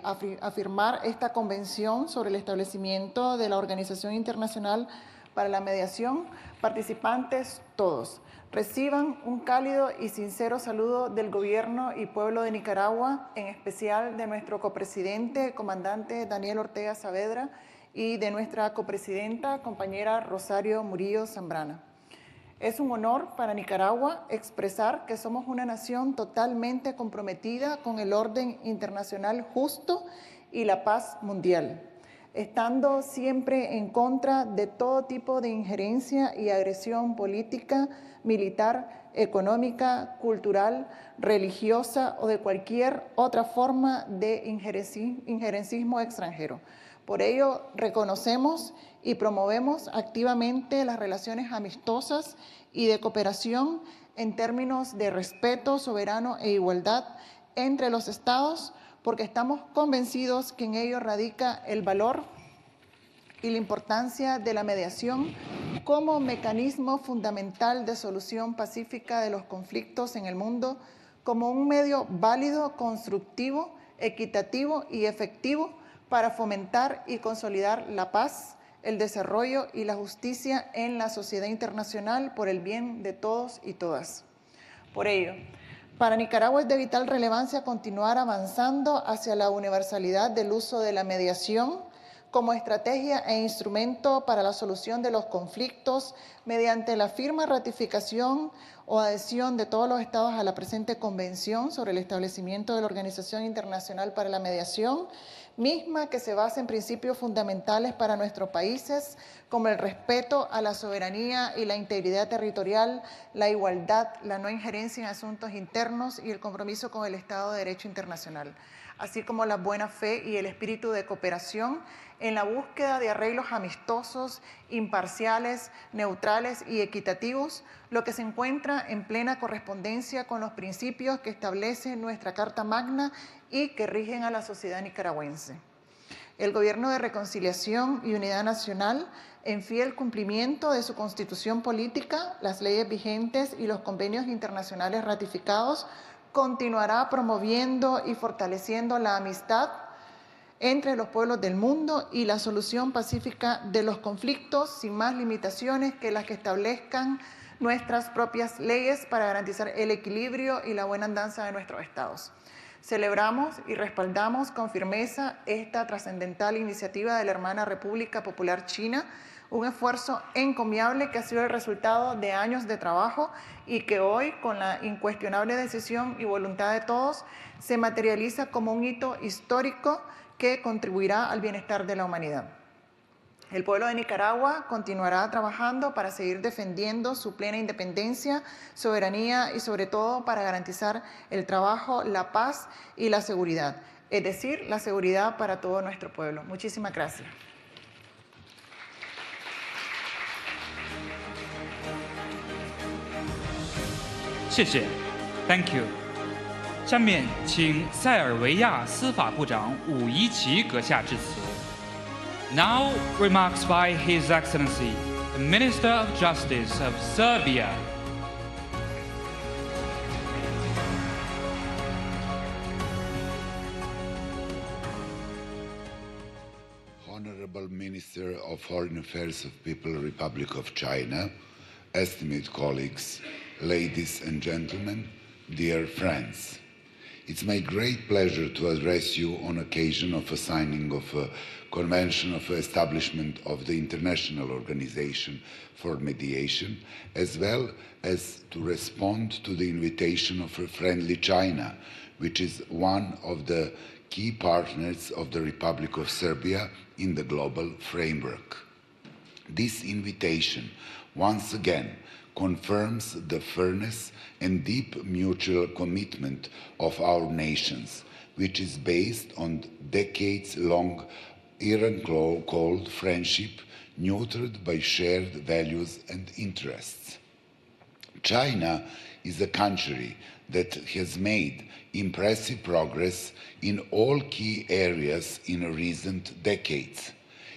a firmar esta convención sobre el establecimiento de la Organización Internacional para la Mediación. Participantes todos, reciban un cálido y sincero saludo del Gobierno y Pueblo de Nicaragua, en especial de nuestro copresidente, comandante Daniel Ortega Saavedra, y de nuestra copresidenta, compañera Rosario Murillo Zambrana. Es un honor para Nicaragua expresar que somos una nación totalmente comprometida con el orden internacional justo y la paz mundial, estando siempre en contra de todo tipo de injerencia y agresión política, militar, económica, cultural, religiosa o de cualquier otra forma de injerencismo extranjero. Por ello, reconocemos y promovemos activamente las relaciones amistosas y de cooperación en términos de respeto soberano e igualdad entre los estados, porque estamos convencidos que en ello radica el valor y la importancia de la mediación como mecanismo fundamental de solución pacífica de los conflictos en el mundo, como un medio válido, constructivo, equitativo y efectivo para fomentar y consolidar la paz, el desarrollo y la justicia en la sociedad internacional por el bien de todos y todas. Por ello, para Nicaragua es de vital relevancia continuar avanzando hacia la universalidad del uso de la mediación como estrategia e instrumento para la solución de los conflictos mediante la firma, ratificación o adhesión de todos los estados a la presente Convención sobre el establecimiento de la Organización Internacional para la Mediación, misma que se basa en principios fundamentales para nuestros países, como el respeto a la soberanía y la integridad territorial, la igualdad, la no injerencia en asuntos internos y el compromiso con el Estado de Derecho internacional, así como la buena fe y el espíritu de cooperación en la búsqueda de arreglos amistosos, imparciales, neutrales y equitativos, lo que se encuentra en plena correspondencia con los principios que establece nuestra Carta Magna y que rigen a la sociedad nicaragüense. El Gobierno de Reconciliación y Unidad Nacional, en fiel cumplimiento de su Constitución política, las leyes vigentes y los convenios internacionales ratificados, continuará promoviendo y fortaleciendo la amistad, entre los pueblos del mundo y la solución pacífica de los conflictos sin más limitaciones que las que establezcan nuestras propias leyes para garantizar el equilibrio y la buena andanza de nuestros estados. Celebramos y respaldamos con firmeza esta trascendental iniciativa de la hermana República Popular China, un esfuerzo encomiable que ha sido el resultado de años de trabajo y que hoy, con la incuestionable decisión y voluntad de todos, se materializa como un hito histórico que contribuirá al bienestar de la humanidad. El pueblo de Nicaragua continuará trabajando para seguir defendiendo su plena independencia, soberanía y sobre todo para garantizar el trabajo, la paz y la seguridad, es decir, la seguridad para todo nuestro pueblo. Muchísimas gracias. 谢谢 ，Thank you。下面请塞尔维亚司法部长武伊奇阁下致辞。Now remarks by His Excellency, the Minister of Justice of Serbia. Honorable Minister of Foreign Affairs of People's Republic of China, esteemed colleagues, ladies and gentlemen, dear friends. It's my great pleasure to address you on occasion of a signing of a Convention of Establishment of the International Organization for Mediation, as well as to respond to the invitation of a friendly China, which is one of the key partners of the Republic of Serbia in the global framework. This invitation, once again, confirms the fairness and deep mutual commitment of our nations, which is based on decades-long Iran-cold friendship nurtured by shared values and interests. China is a country that has made impressive progress in all key areas in recent decades.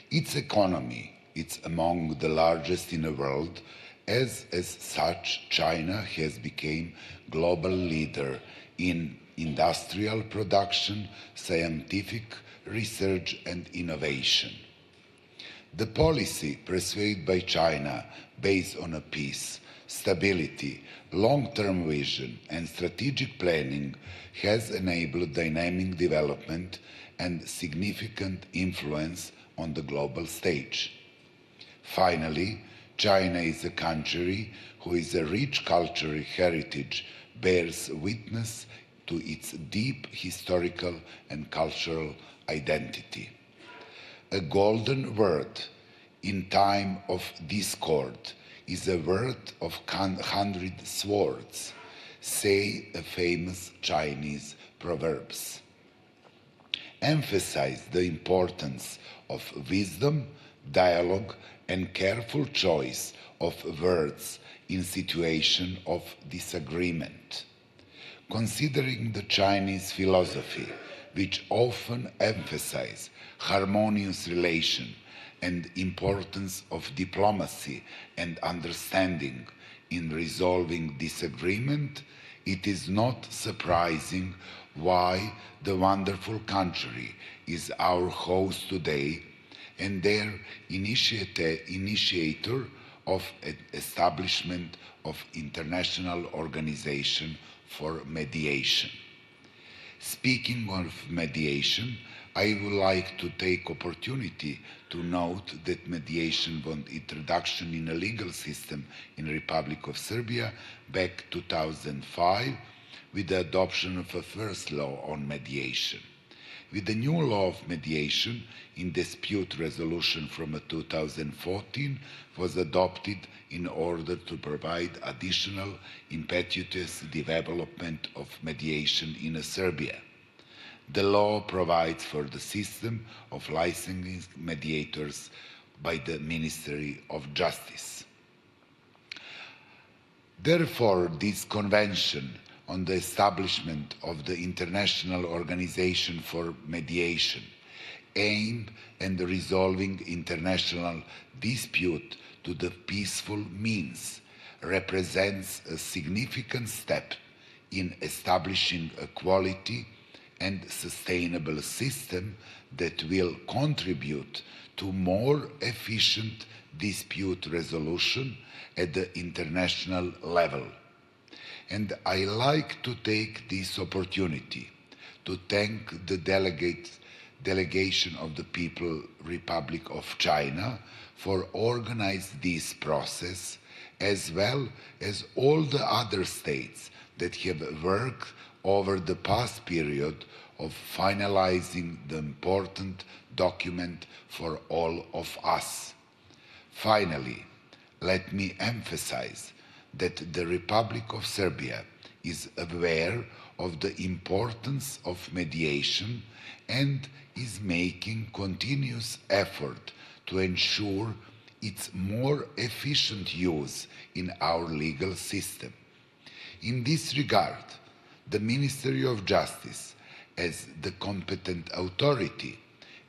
Its economy is among the largest in the world. As such, China has become global leader in industrial production, scientific research and innovation. The policy pursued by China, based on a peace, stability, long-term vision and strategic planning, has enabled dynamic development and significant influence on the global stage. Finally, China is a country whose rich cultural heritage bears witness to its deep historical and cultural identity. A golden word in time of discord is a word of 100 swords, say a famous Chinese proverbs. Emphasize the importance of wisdom, dialogue, and careful choice of words in situation of disagreement. Considering the Chinese philosophy, which often emphasize harmonious relation and importance of diplomacy and understanding in resolving disagreement, it is not surprising why the wonderful country is our host today and their initiator of an establishment of International Organization for Mediation. Speaking of mediation, I would like to take opportunity to note that mediation was introduction in a legal system in the Republic of Serbia back 2005 with the adoption of a first law on mediation. With the new law of mediation in dispute resolution from 2014 was adopted in order to provide additional impetuous development of mediation in Serbia. The law provides for the system of licensing mediators by the Ministry of Justice. Therefore, this convention on the establishment of the International Organization for Mediation, aimed at resolving international dispute to the peaceful means, represents a significant step in establishing a quality and sustainable system that will contribute to more efficient dispute resolution at the international level. And I like to take this opportunity to thank the delegation of the People's Republic of China for organizing this process, as well as all the other states that have worked over the past period of finalizing the important document for all of us. Finally, let me emphasize that the Republic of Serbia is aware of the importance of mediation and is making continuous effort to ensure its more efficient use in our legal system. In this regard, the Ministry of Justice, as the competent authority,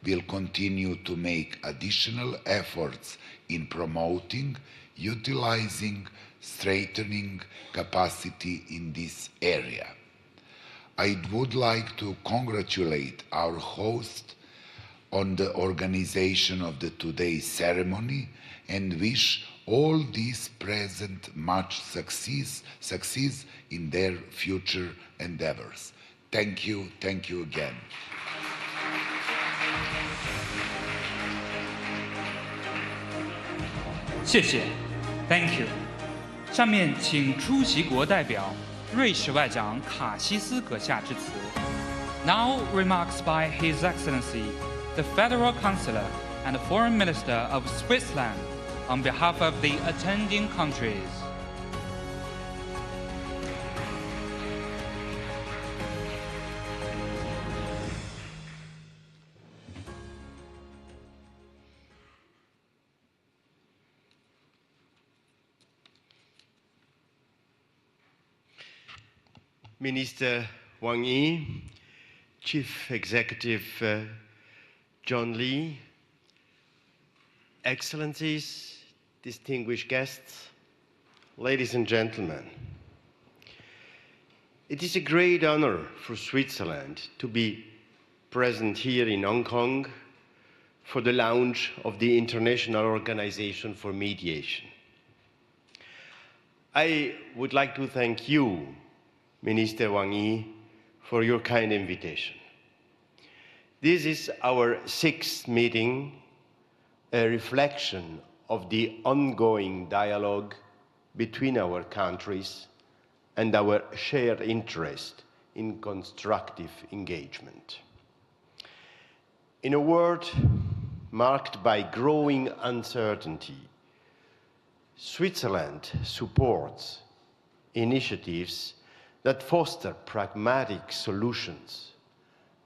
will continue to make additional efforts in promoting, utilizing, strengthening capacity in this area. I would like to congratulate our host on the organization of today's ceremony and wish all these present much success in their future endeavors. Thank you again. Thank you. 下面请出席国代表瑞士外长卡西斯阁下致辞。Now remarks by His Excellency, the Federal Chancellor and Foreign Minister of Switzerland, on behalf of the attending countries. Minister Wang Yi, Chief Executive John Lee, Excellencies, distinguished guests, ladies and gentlemen. It is a great honor for Switzerland to be present here in Hong Kong for the launch of the International Organization for Mediation. I would like to thank you, Minister Wang Yi, for your kind invitation. This is our 6th meeting, a reflection of the ongoing dialogue between our countries and our shared interest in constructive engagement. In a world marked by growing uncertainty, Switzerland supports initiatives that foster pragmatic solutions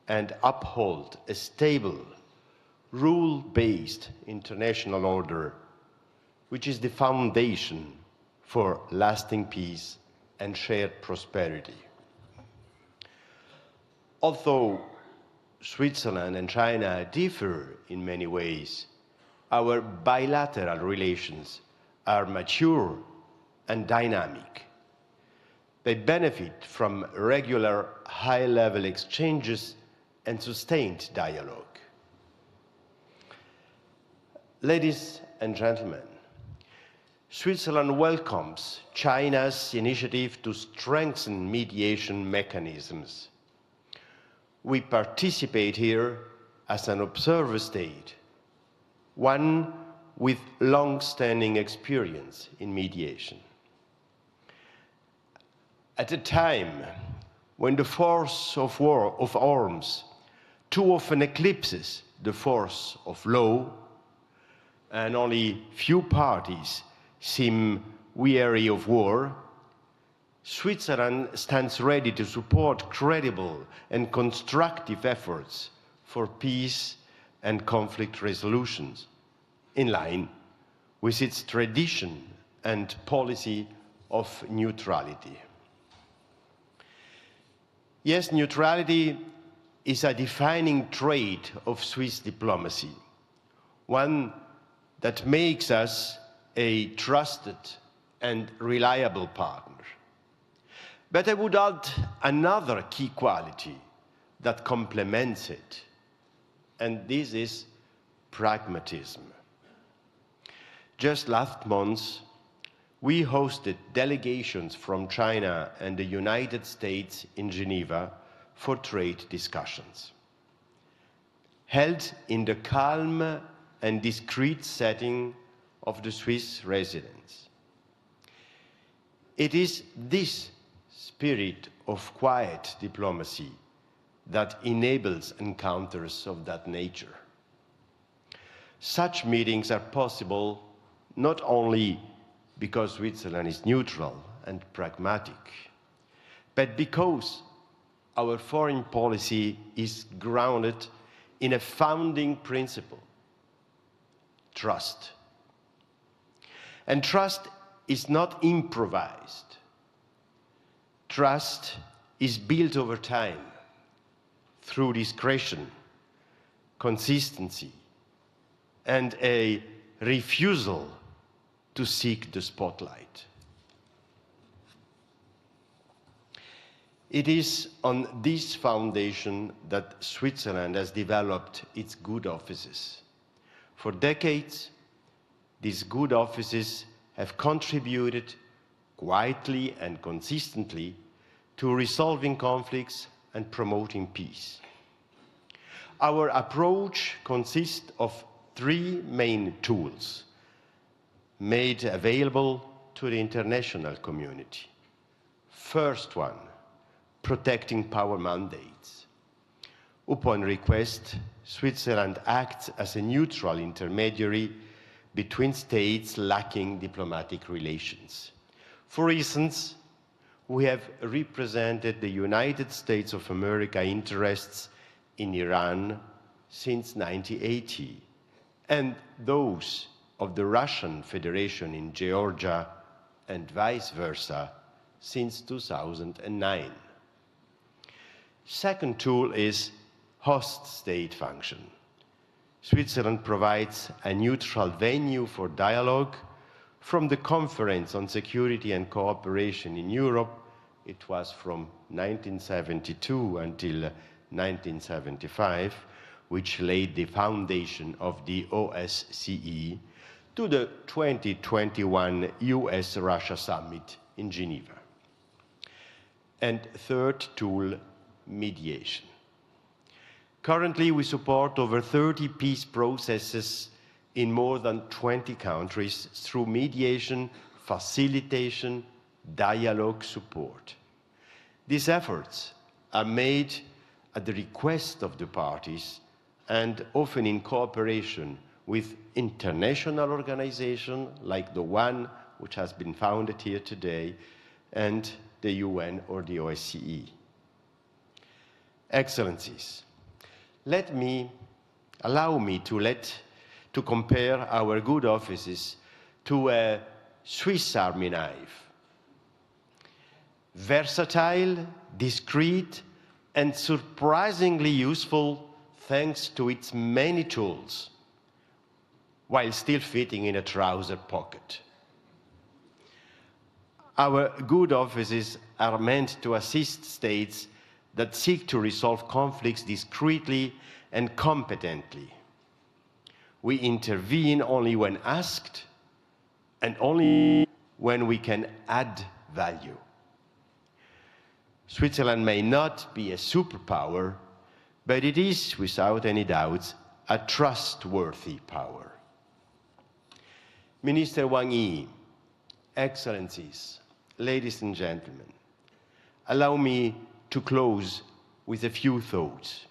and uphold a stable, rule-based international order, which is the foundation for lasting peace and shared prosperity. Although Switzerland and China differ in many ways, our bilateral relations are mature and dynamic. They benefit from regular high-level exchanges and sustained dialogue. Ladies and gentlemen, Switzerland welcomes China's initiative to strengthen mediation mechanisms. We participate here as an observer state, one with long-standing experience in mediation. At a time when the force of arms too often eclipses the force of law, and only few parties seem weary of war, Switzerland stands ready to support credible and constructive efforts for peace and conflict resolutions, in line with its tradition and policy of neutrality. Yes, neutrality is a defining trait of Swiss diplomacy, one that makes us a trusted and reliable partner. But I would add another key quality, that complements it. And this is pragmatism. Just last month, we hosted delegations from China and the United States in Geneva for trade discussions, held in the calm and discreet setting of the Swiss residence. It is this spirit of quiet diplomacy that enables encounters of that nature. Such meetings are possible not only because Switzerland is neutral and pragmatic, but because our foreign policy is grounded in a founding principle: trust. And trust is not improvised. Trust is built over time through discretion, consistency, and a refusal to seek the spotlight. It is on this foundation that Switzerland has developed its good offices. For decades, these good offices have contributed quietly and consistently to resolving conflicts and promoting peace. Our approach consists of three main tools made available to the international community. First one, protecting power mandates. Upon request, Switzerland acts as a neutral intermediary between states lacking diplomatic relations. For instance, we have represented the United States of America interests in Iran since 1980, and those of the Russian Federation in Georgia, and vice versa, since 2009. Second tool is host state function. Switzerland provides a neutral venue for dialogue from the Conference on Security and Cooperation in Europe. It was from 1972 until 1975, which laid the foundation of the OSCE, to the 2021 US-Russia Summit in Geneva. And third tool, mediation. Currently, we support over 30 peace processes in more than 20 countries through mediation, facilitation, dialogue support. These efforts are made at the request of the parties and often in cooperation with international organizations like the one which has been founded here today and the UN or the OSCE. Excellencies, allow me to compare our good offices to a Swiss Army knife. Versatile, discreet, and surprisingly useful thanks to its many tools, while still fitting in a trouser pocket. Our good offices are meant to assist states that seek to resolve conflicts discreetly and competently. We intervene only when asked and only when we can add value. Switzerland may not be a superpower, but it is, without any doubt, a trustworthy power. Minister Wang Yi, Excellencies, ladies and gentlemen, allow me to close with a few thoughts.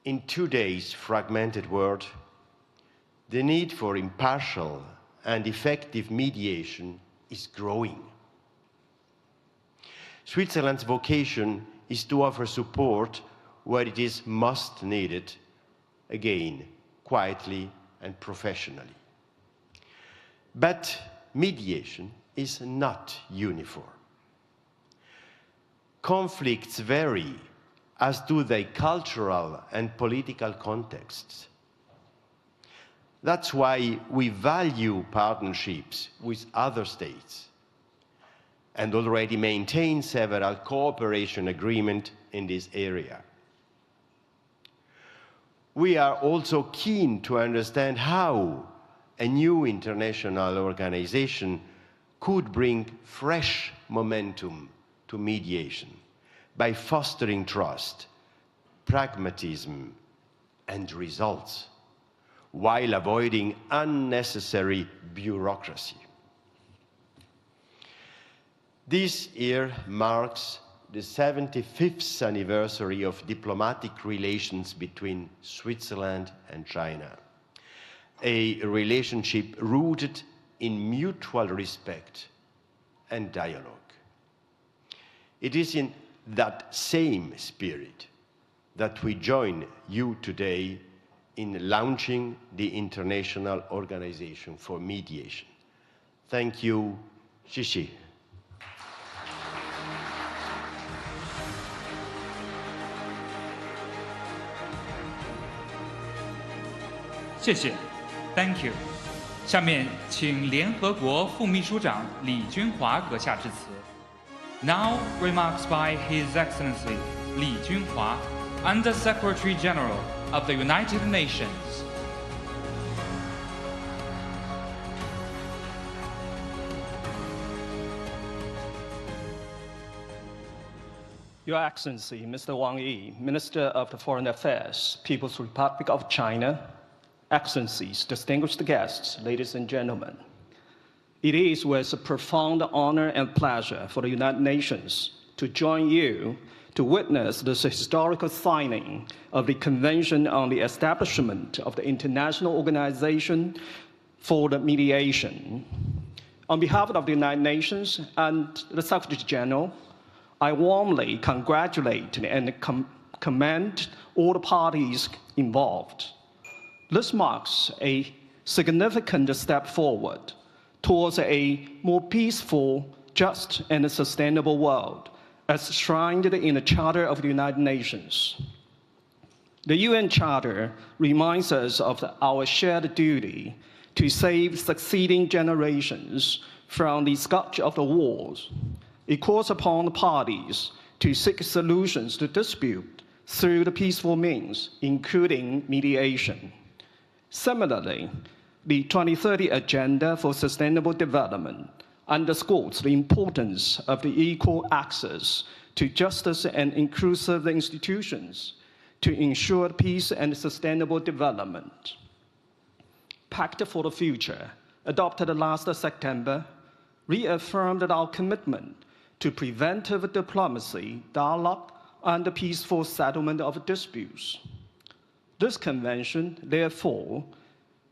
In today's fragmented world, the need for impartial and effective mediation is growing. Switzerland's vocation is to offer support where it is most needed, again, quietly and professionally. But mediation is not uniform. Conflicts vary, as do their cultural and political contexts. That's why we value partnerships with other states. and already maintains several cooperation agreements in this area. We are also keen to understand how a new international organization could bring fresh momentum to mediation by fostering trust, pragmatism, and results, while avoiding unnecessary bureaucracy. This year marks the 75th anniversary of diplomatic relations between Switzerland and China, a relationship rooted in mutual respect and dialogue. It is in that same spirit that we join you today in launching the International Organization for Mediation. Thank you, 谢谢。谢谢 ，Thank you。下面请联合国副秘书长李军华阁下致辞。Now remarks by His Excellency 李军华 Under Secretary General of the United Nations. Your Excellency, Mr. Wang Yi, Minister of the Foreign Affairs, People's Republic of China, Excellencies, distinguished guests, ladies and gentlemen. It is with profound honor and pleasure for the United Nations to join you to witness this historical signing of the Convention on the Establishment of the International Organization for the Mediation. On behalf of the United Nations and the Secretary General, I warmly congratulate and commend all the parties involved. This marks a significant step forward towards a more peaceful, just, and sustainable world, as enshrined in the Charter of the United Nations. The UN Charter reminds us of our shared duty to save succeeding generations from the scourge of the wars. It calls upon the parties to seek solutions to dispute through the peaceful means, including mediation. Similarly, the 2030 Agenda for Sustainable Development underscores the importance of the equal access to justice and inclusive institutions to ensure peace and sustainable development. Pact for the Future, adopted last September, reaffirmed our commitment to preventive diplomacy, dialogue, and the peaceful settlement of disputes. This convention, therefore,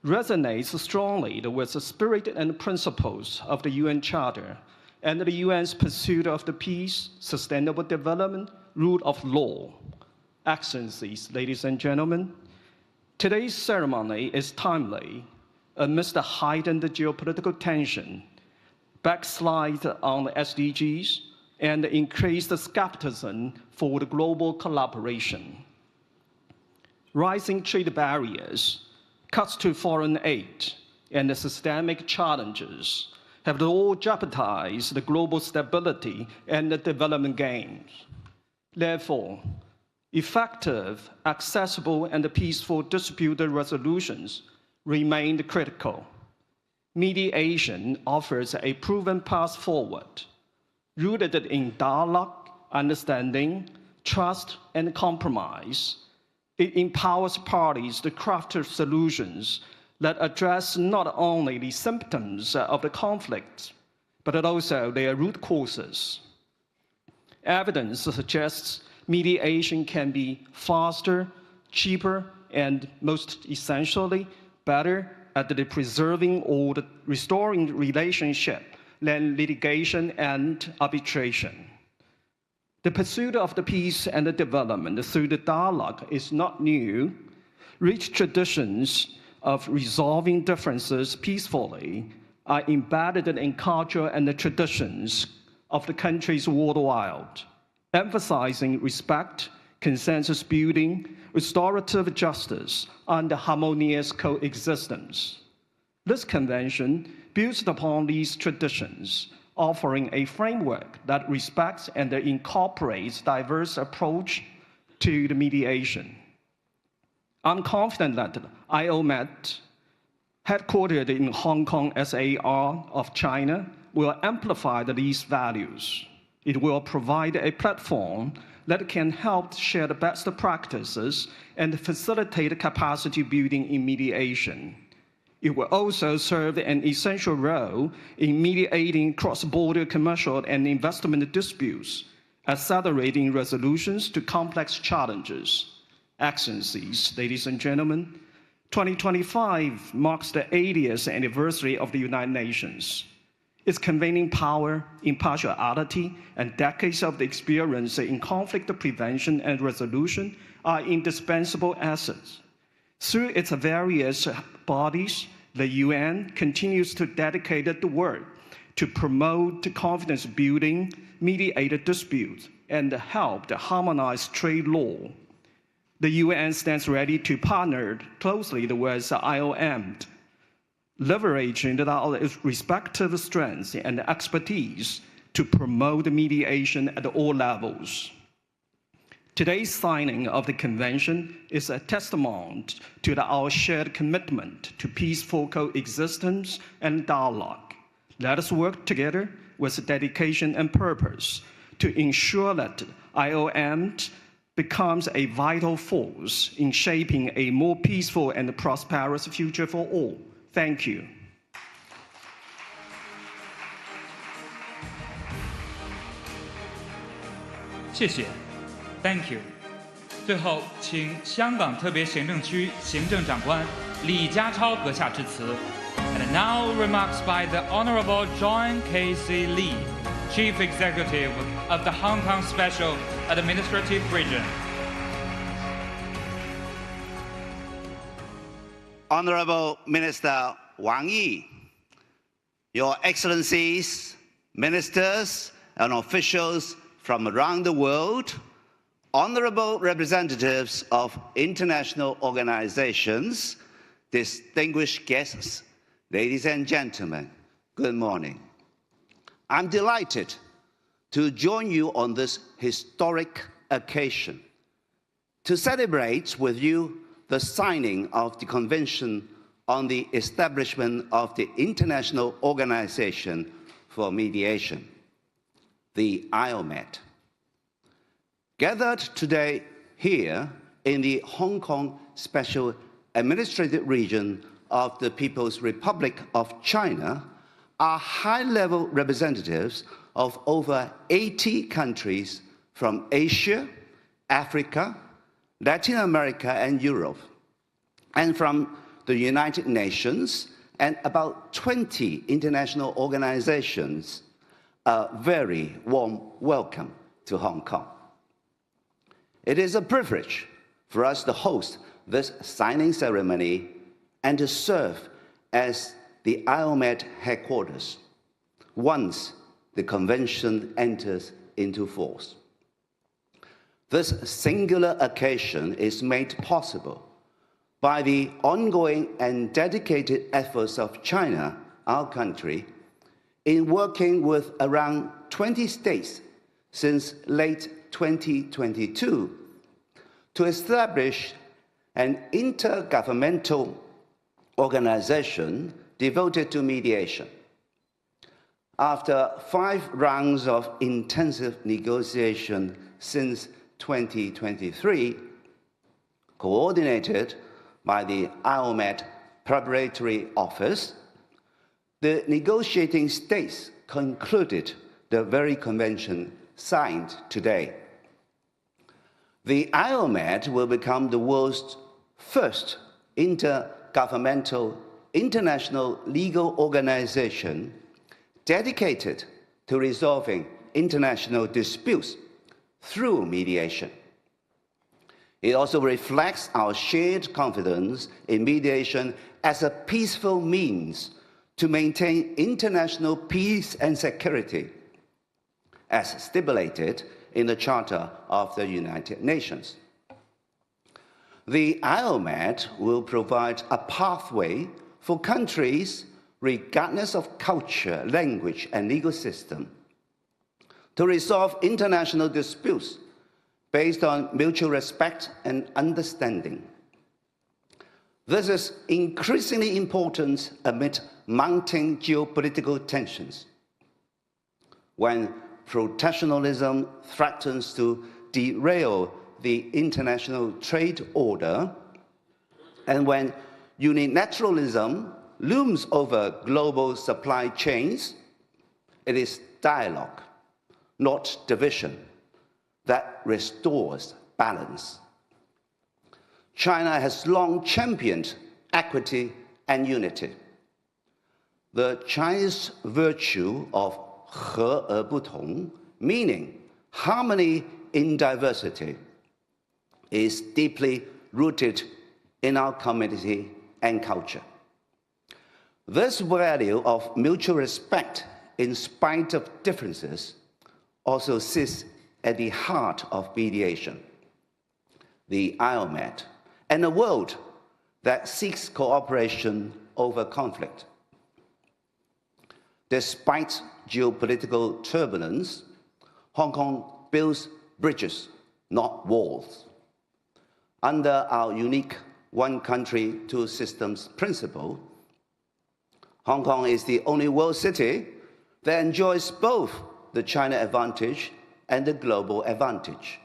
resonates strongly with the spirit and principles of the UN Charter and the UN's pursuit of the peace, sustainable development, rule of law. Excellencies, ladies and gentlemen, today's ceremony is timely amidst the heightened geopolitical tension, backslide on the SDGs, and increased skepticism for the global collaboration. Rising trade barriers, cuts to foreign aid, and the systemic challenges have all jeopardized the global stability and the development gains. Therefore, effective, accessible, and peaceful dispute resolutions remain critical. Mediation offers a proven path forward, rooted in dialogue, understanding, trust, and compromise. It empowers parties to craft solutions that address not only the symptoms of the conflict, but also their root causes. Evidence suggests mediation can be faster, cheaper, and most essentially, better at the preserving or the restoring relationship than litigation and arbitration. The pursuit of the peace and the development through the dialogue is not new. Rich traditions of resolving differences peacefully are embedded in culture and the traditions of the countries worldwide, emphasizing respect, consensus building, restorative justice, and harmonious coexistence. This convention builds upon these traditions offering a framework that respects and incorporates diverse approach to the mediation. I'm confident that IOMET, headquartered in Hong Kong SAR of China, will amplify these values. It will provide a platform that can help share the best practices and facilitate capacity building in mediation. It will also serve an essential role in mediating cross-border commercial and investment disputes, accelerating resolutions to complex challenges. Excellencies, ladies and gentlemen, 2025 marks the 80th anniversary of the United Nations. Its convening power, impartiality, and decades of experience in conflict prevention and resolution are indispensable assets. Through its various bodies, the UN continues to dedicate the work to promote confidence building, mediate disputes, and help harmonize trade law. The UN stands ready to partner closely with IOM, leveraging our respective strengths and expertise to promote mediation at all levels. Today's signing of the convention is a testament to our shared commitment to peaceful coexistence and dialogue. Let us work together with dedication and purpose to ensure that IOM becomes a vital force in shaping a more peaceful and prosperous future for all. Thank you. 谢谢 ，Thank you。最后，请香港特别行政区行政长官李家超阁下致辞。And now remarks by the Honorable John Casey Lee, Chief Executive of the Hong Kong Special Administrative Region. Honorable Minister Wang Yi, Your Excellencies, Ministers and officials from around the world, honorable representatives of international organizations, distinguished guests, ladies and gentlemen, good morning. I'm delighted to join you on this historic occasion to celebrate with you the signing of the Convention on the Establishment of the International Organization for Mediation, the IOMET. Gathered today here in the Hong Kong Special Administrative Region of the People's Republic of China are high-level representatives of over 80 countries from Asia, Africa, Latin America, and Europe, and from the United Nations and about 20 international organizations. A very warm welcome to Hong Kong. It is a privilege for us to host this signing ceremony and to serve as the IOMET headquarters once the convention enters into force. This singular occasion is made possible by the ongoing and dedicated efforts of China, our country, in working with around 20 states since late 2022 to establish an intergovernmental organization devoted to mediation. After 5 rounds of intensive negotiation since 2023, coordinated by the IOMET Preparatory Office, the negotiating states concluded the very convention signed today. The IOMET will become the world's first intergovernmental international legal organization dedicated to resolving international disputes through mediation. It also reflects our shared confidence in mediation as a peaceful means to maintain international peace and security, as stipulated in the Charter of the United Nations. The IOMET will provide a pathway for countries regardless of culture, language, and legal system, to resolve international disputes based on mutual respect and understanding. This is increasingly important amid mounting geopolitical tensions. When protectionism threatens to derail the international trade order, and when unilateralism looms over global supply chains, it is dialogue, not division, that restores balance. China has long championed equity and unity. The Chinese virtue of 和而不同, meaning harmony in diversity, is deeply rooted in our community and culture. This value of mutual respect in spite of differences also sits at the heart of mediation, the IOMAT, and a world that seeks cooperation over conflict. Despite geopolitical turbulence, Hong Kong builds bridges, not walls. Under our unique one country, two systems principle, Hong Kong is the only world city that enjoys both the China advantage and the global advantage.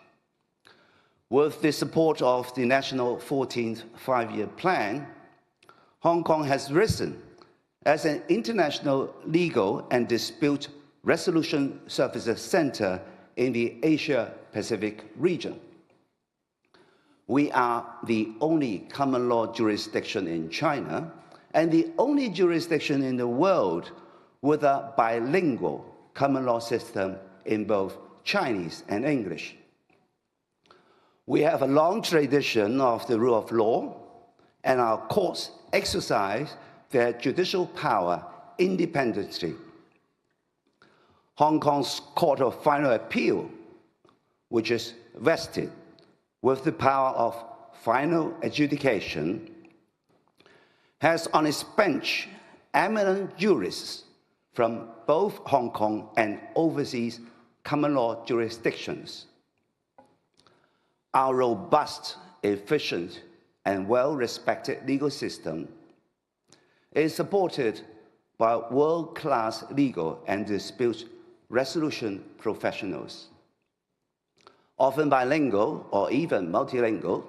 With the support of the National 14th Five-Year Plan, Hong Kong has risen as an international legal and dispute resolution services center in the Asia-Pacific region. We are the only common law jurisdiction in China and the only jurisdiction in the world with a bilingual common law system in both Chinese and English. We have a long tradition of the rule of law, and our courts exercise their judicial power independently. Hong Kong's Court of Final Appeal, which is vested with the power of final adjudication, has on its bench eminent jurists from both Hong Kong and overseas common law jurisdictions. Our robust, efficient, and well-respected legal system is supported by world-class legal and dispute resolution professionals. Often bilingual or even multilingual,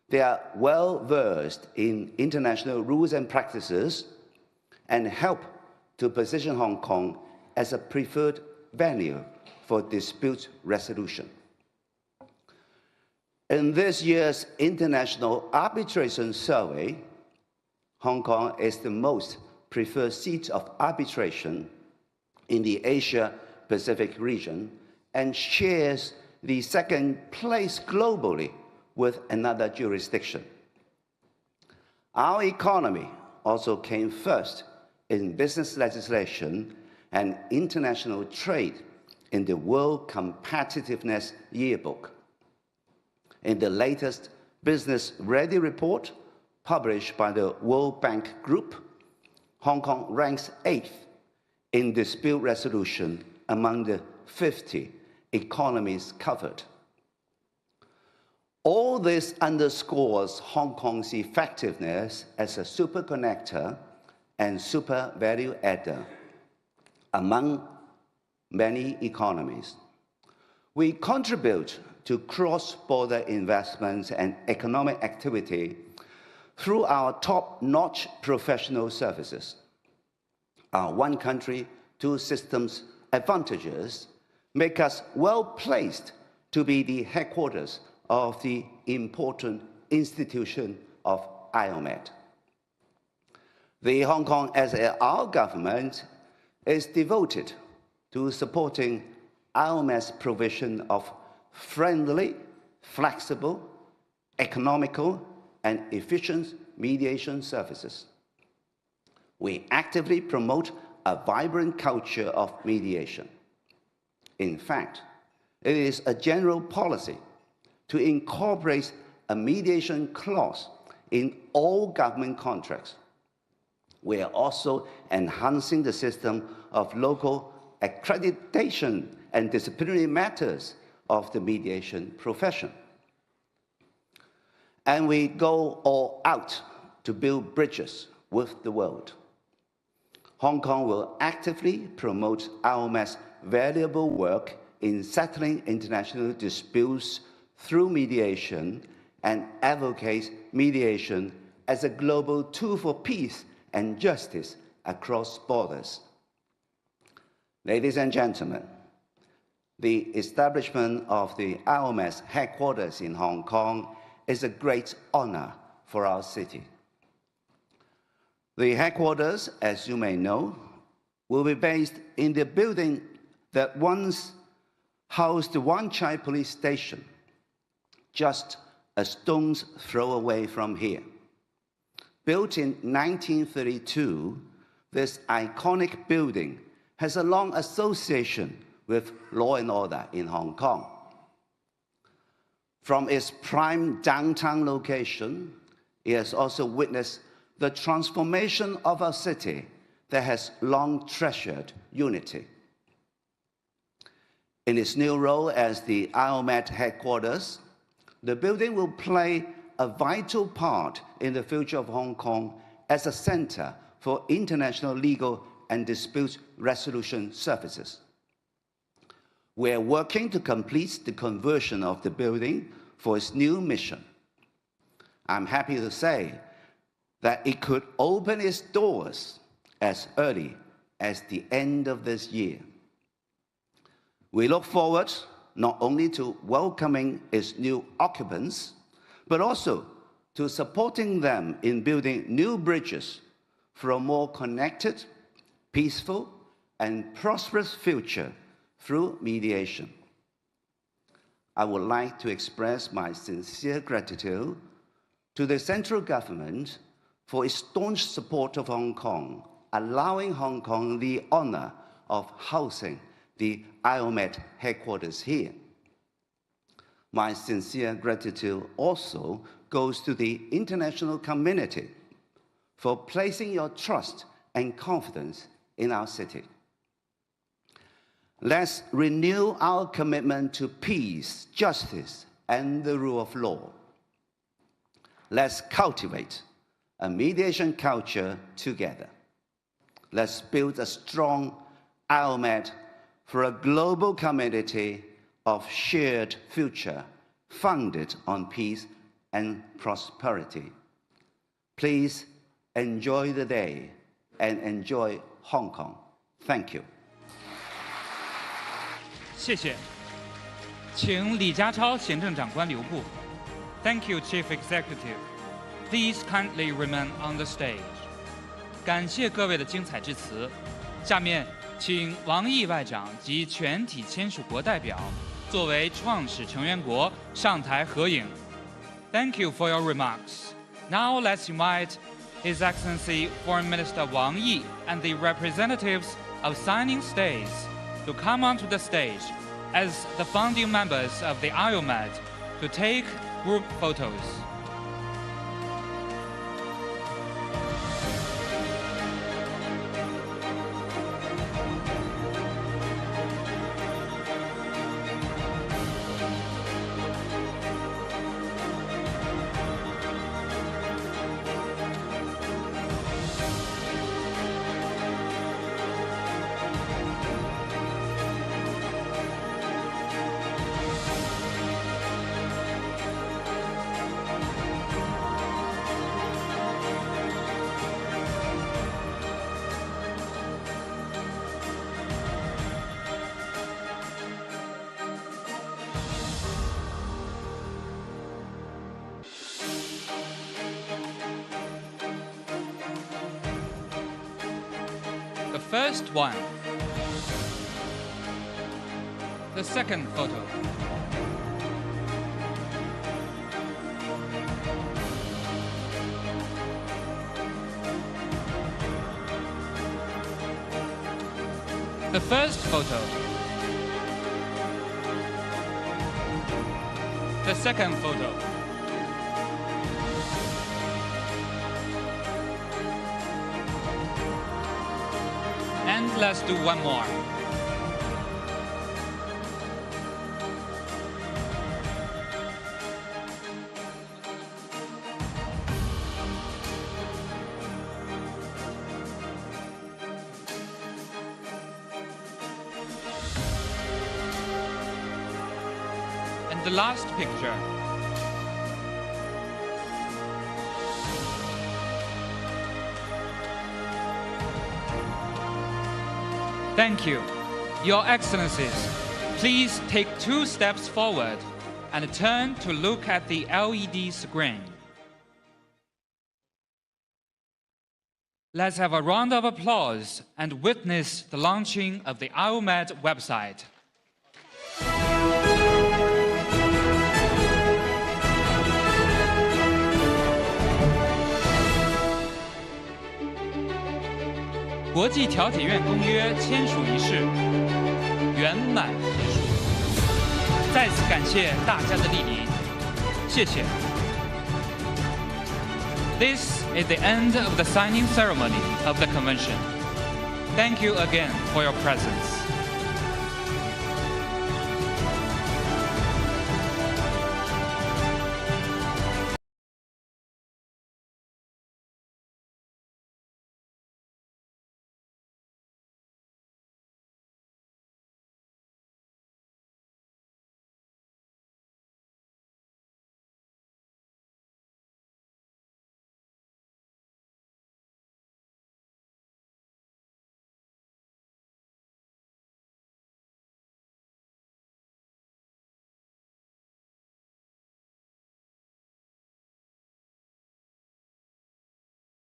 they are well-versed in international rules and practices and help to position Hong Kong as a preferred venue for dispute resolution. In this year's International Arbitration Survey, Hong Kong is the most preferred seat of arbitration in the Asia-Pacific region and shares the second place globally with another jurisdiction. Our economy also came first in business legislation and international trade in the World Competitiveness Yearbook. In the latest Business Ready report published by the World Bank Group, Hong Kong ranks 8th in dispute resolution among the 50 economies covered. All this underscores Hong Kong's effectiveness as a super connector and super value adder among many economies. We contribute to cross-border investments and economic activity through our top-notch professional services. Our one country, two systems advantages make us well-placed to be the headquarters of the important institution of IOMAT. The Hong Kong SAR government is devoted to supporting IOMAT's provision of friendly, flexible, economical, and efficient mediation services. We actively promote a vibrant culture of mediation. In fact, it is a general policy to incorporate a mediation clause in all government contracts. We are also enhancing the system of local accreditation and disciplinary matters of the mediation profession. And we go all out to build bridges with the world. Hong Kong will actively promote IOMA's valuable work in settling international disputes through mediation and advocate mediation as a global tool for peace and justice across borders. Ladies and gentlemen, the establishment of the IOMA's headquarters in Hong Kong is a great honor for our city. The headquarters, as you may know, will be based in the building that once housed the Wan Chai police station, just a stone's throw away from here. Built in 1932, this iconic building has a long association with law and order in Hong Kong. From its prime downtown location, it has also witnessed the transformation of our city that has long treasured unity. In its new role as the IOMAT headquarters, the building will play a vital part in the future of Hong Kong as a center for international legal and dispute resolution services. We are working to complete the conversion of the building for its new mission. I'm happy to say that it could open its doors as early as the end of this year. We look forward not only to welcoming its new occupants, but also to supporting them in building new bridges for a more connected, peaceful, and prosperous future through mediation. I would like to express my sincere gratitude to the central government for its staunch support of Hong Kong, allowing Hong Kong the honor of housing the IOMAT headquarters here. My sincere gratitude also goes to the international community for placing your trust and confidence in our city. Let's renew our commitment to peace, justice, and the rule of law. Let's cultivate a mediation culture together. Let's build a strong IOMAT for a global community of shared future founded on peace and prosperity. Please enjoy the day and enjoy Hong Kong. Thank you. 谢谢，请李家超行政长官留步。Thank you, Chief Executive. Please kindly remain on the stage. 感谢各位的精彩致辞。下面，请王毅外长及全体签署国代表作为创始成员国上台合影。Thank you for your remarks. Now let's invite His Excellency Foreign Minister Wang Yi and the representatives of signing states to come onto the stage as the founding members of the IOMAT to take group photos. The first one. The second photo. The first photo. The second photo. let's do one more. And the last picture. Thank you. Your Excellencies, please take 2 steps forward and turn to look at the LED screen. Let's have a round of applause and witness the launching of the IOMED website.《国际调解院公约》签署仪式圆满结束，再次感谢大家的莅临，谢谢。This is the end of the signing ceremony of the convention. Thank you again for your presence.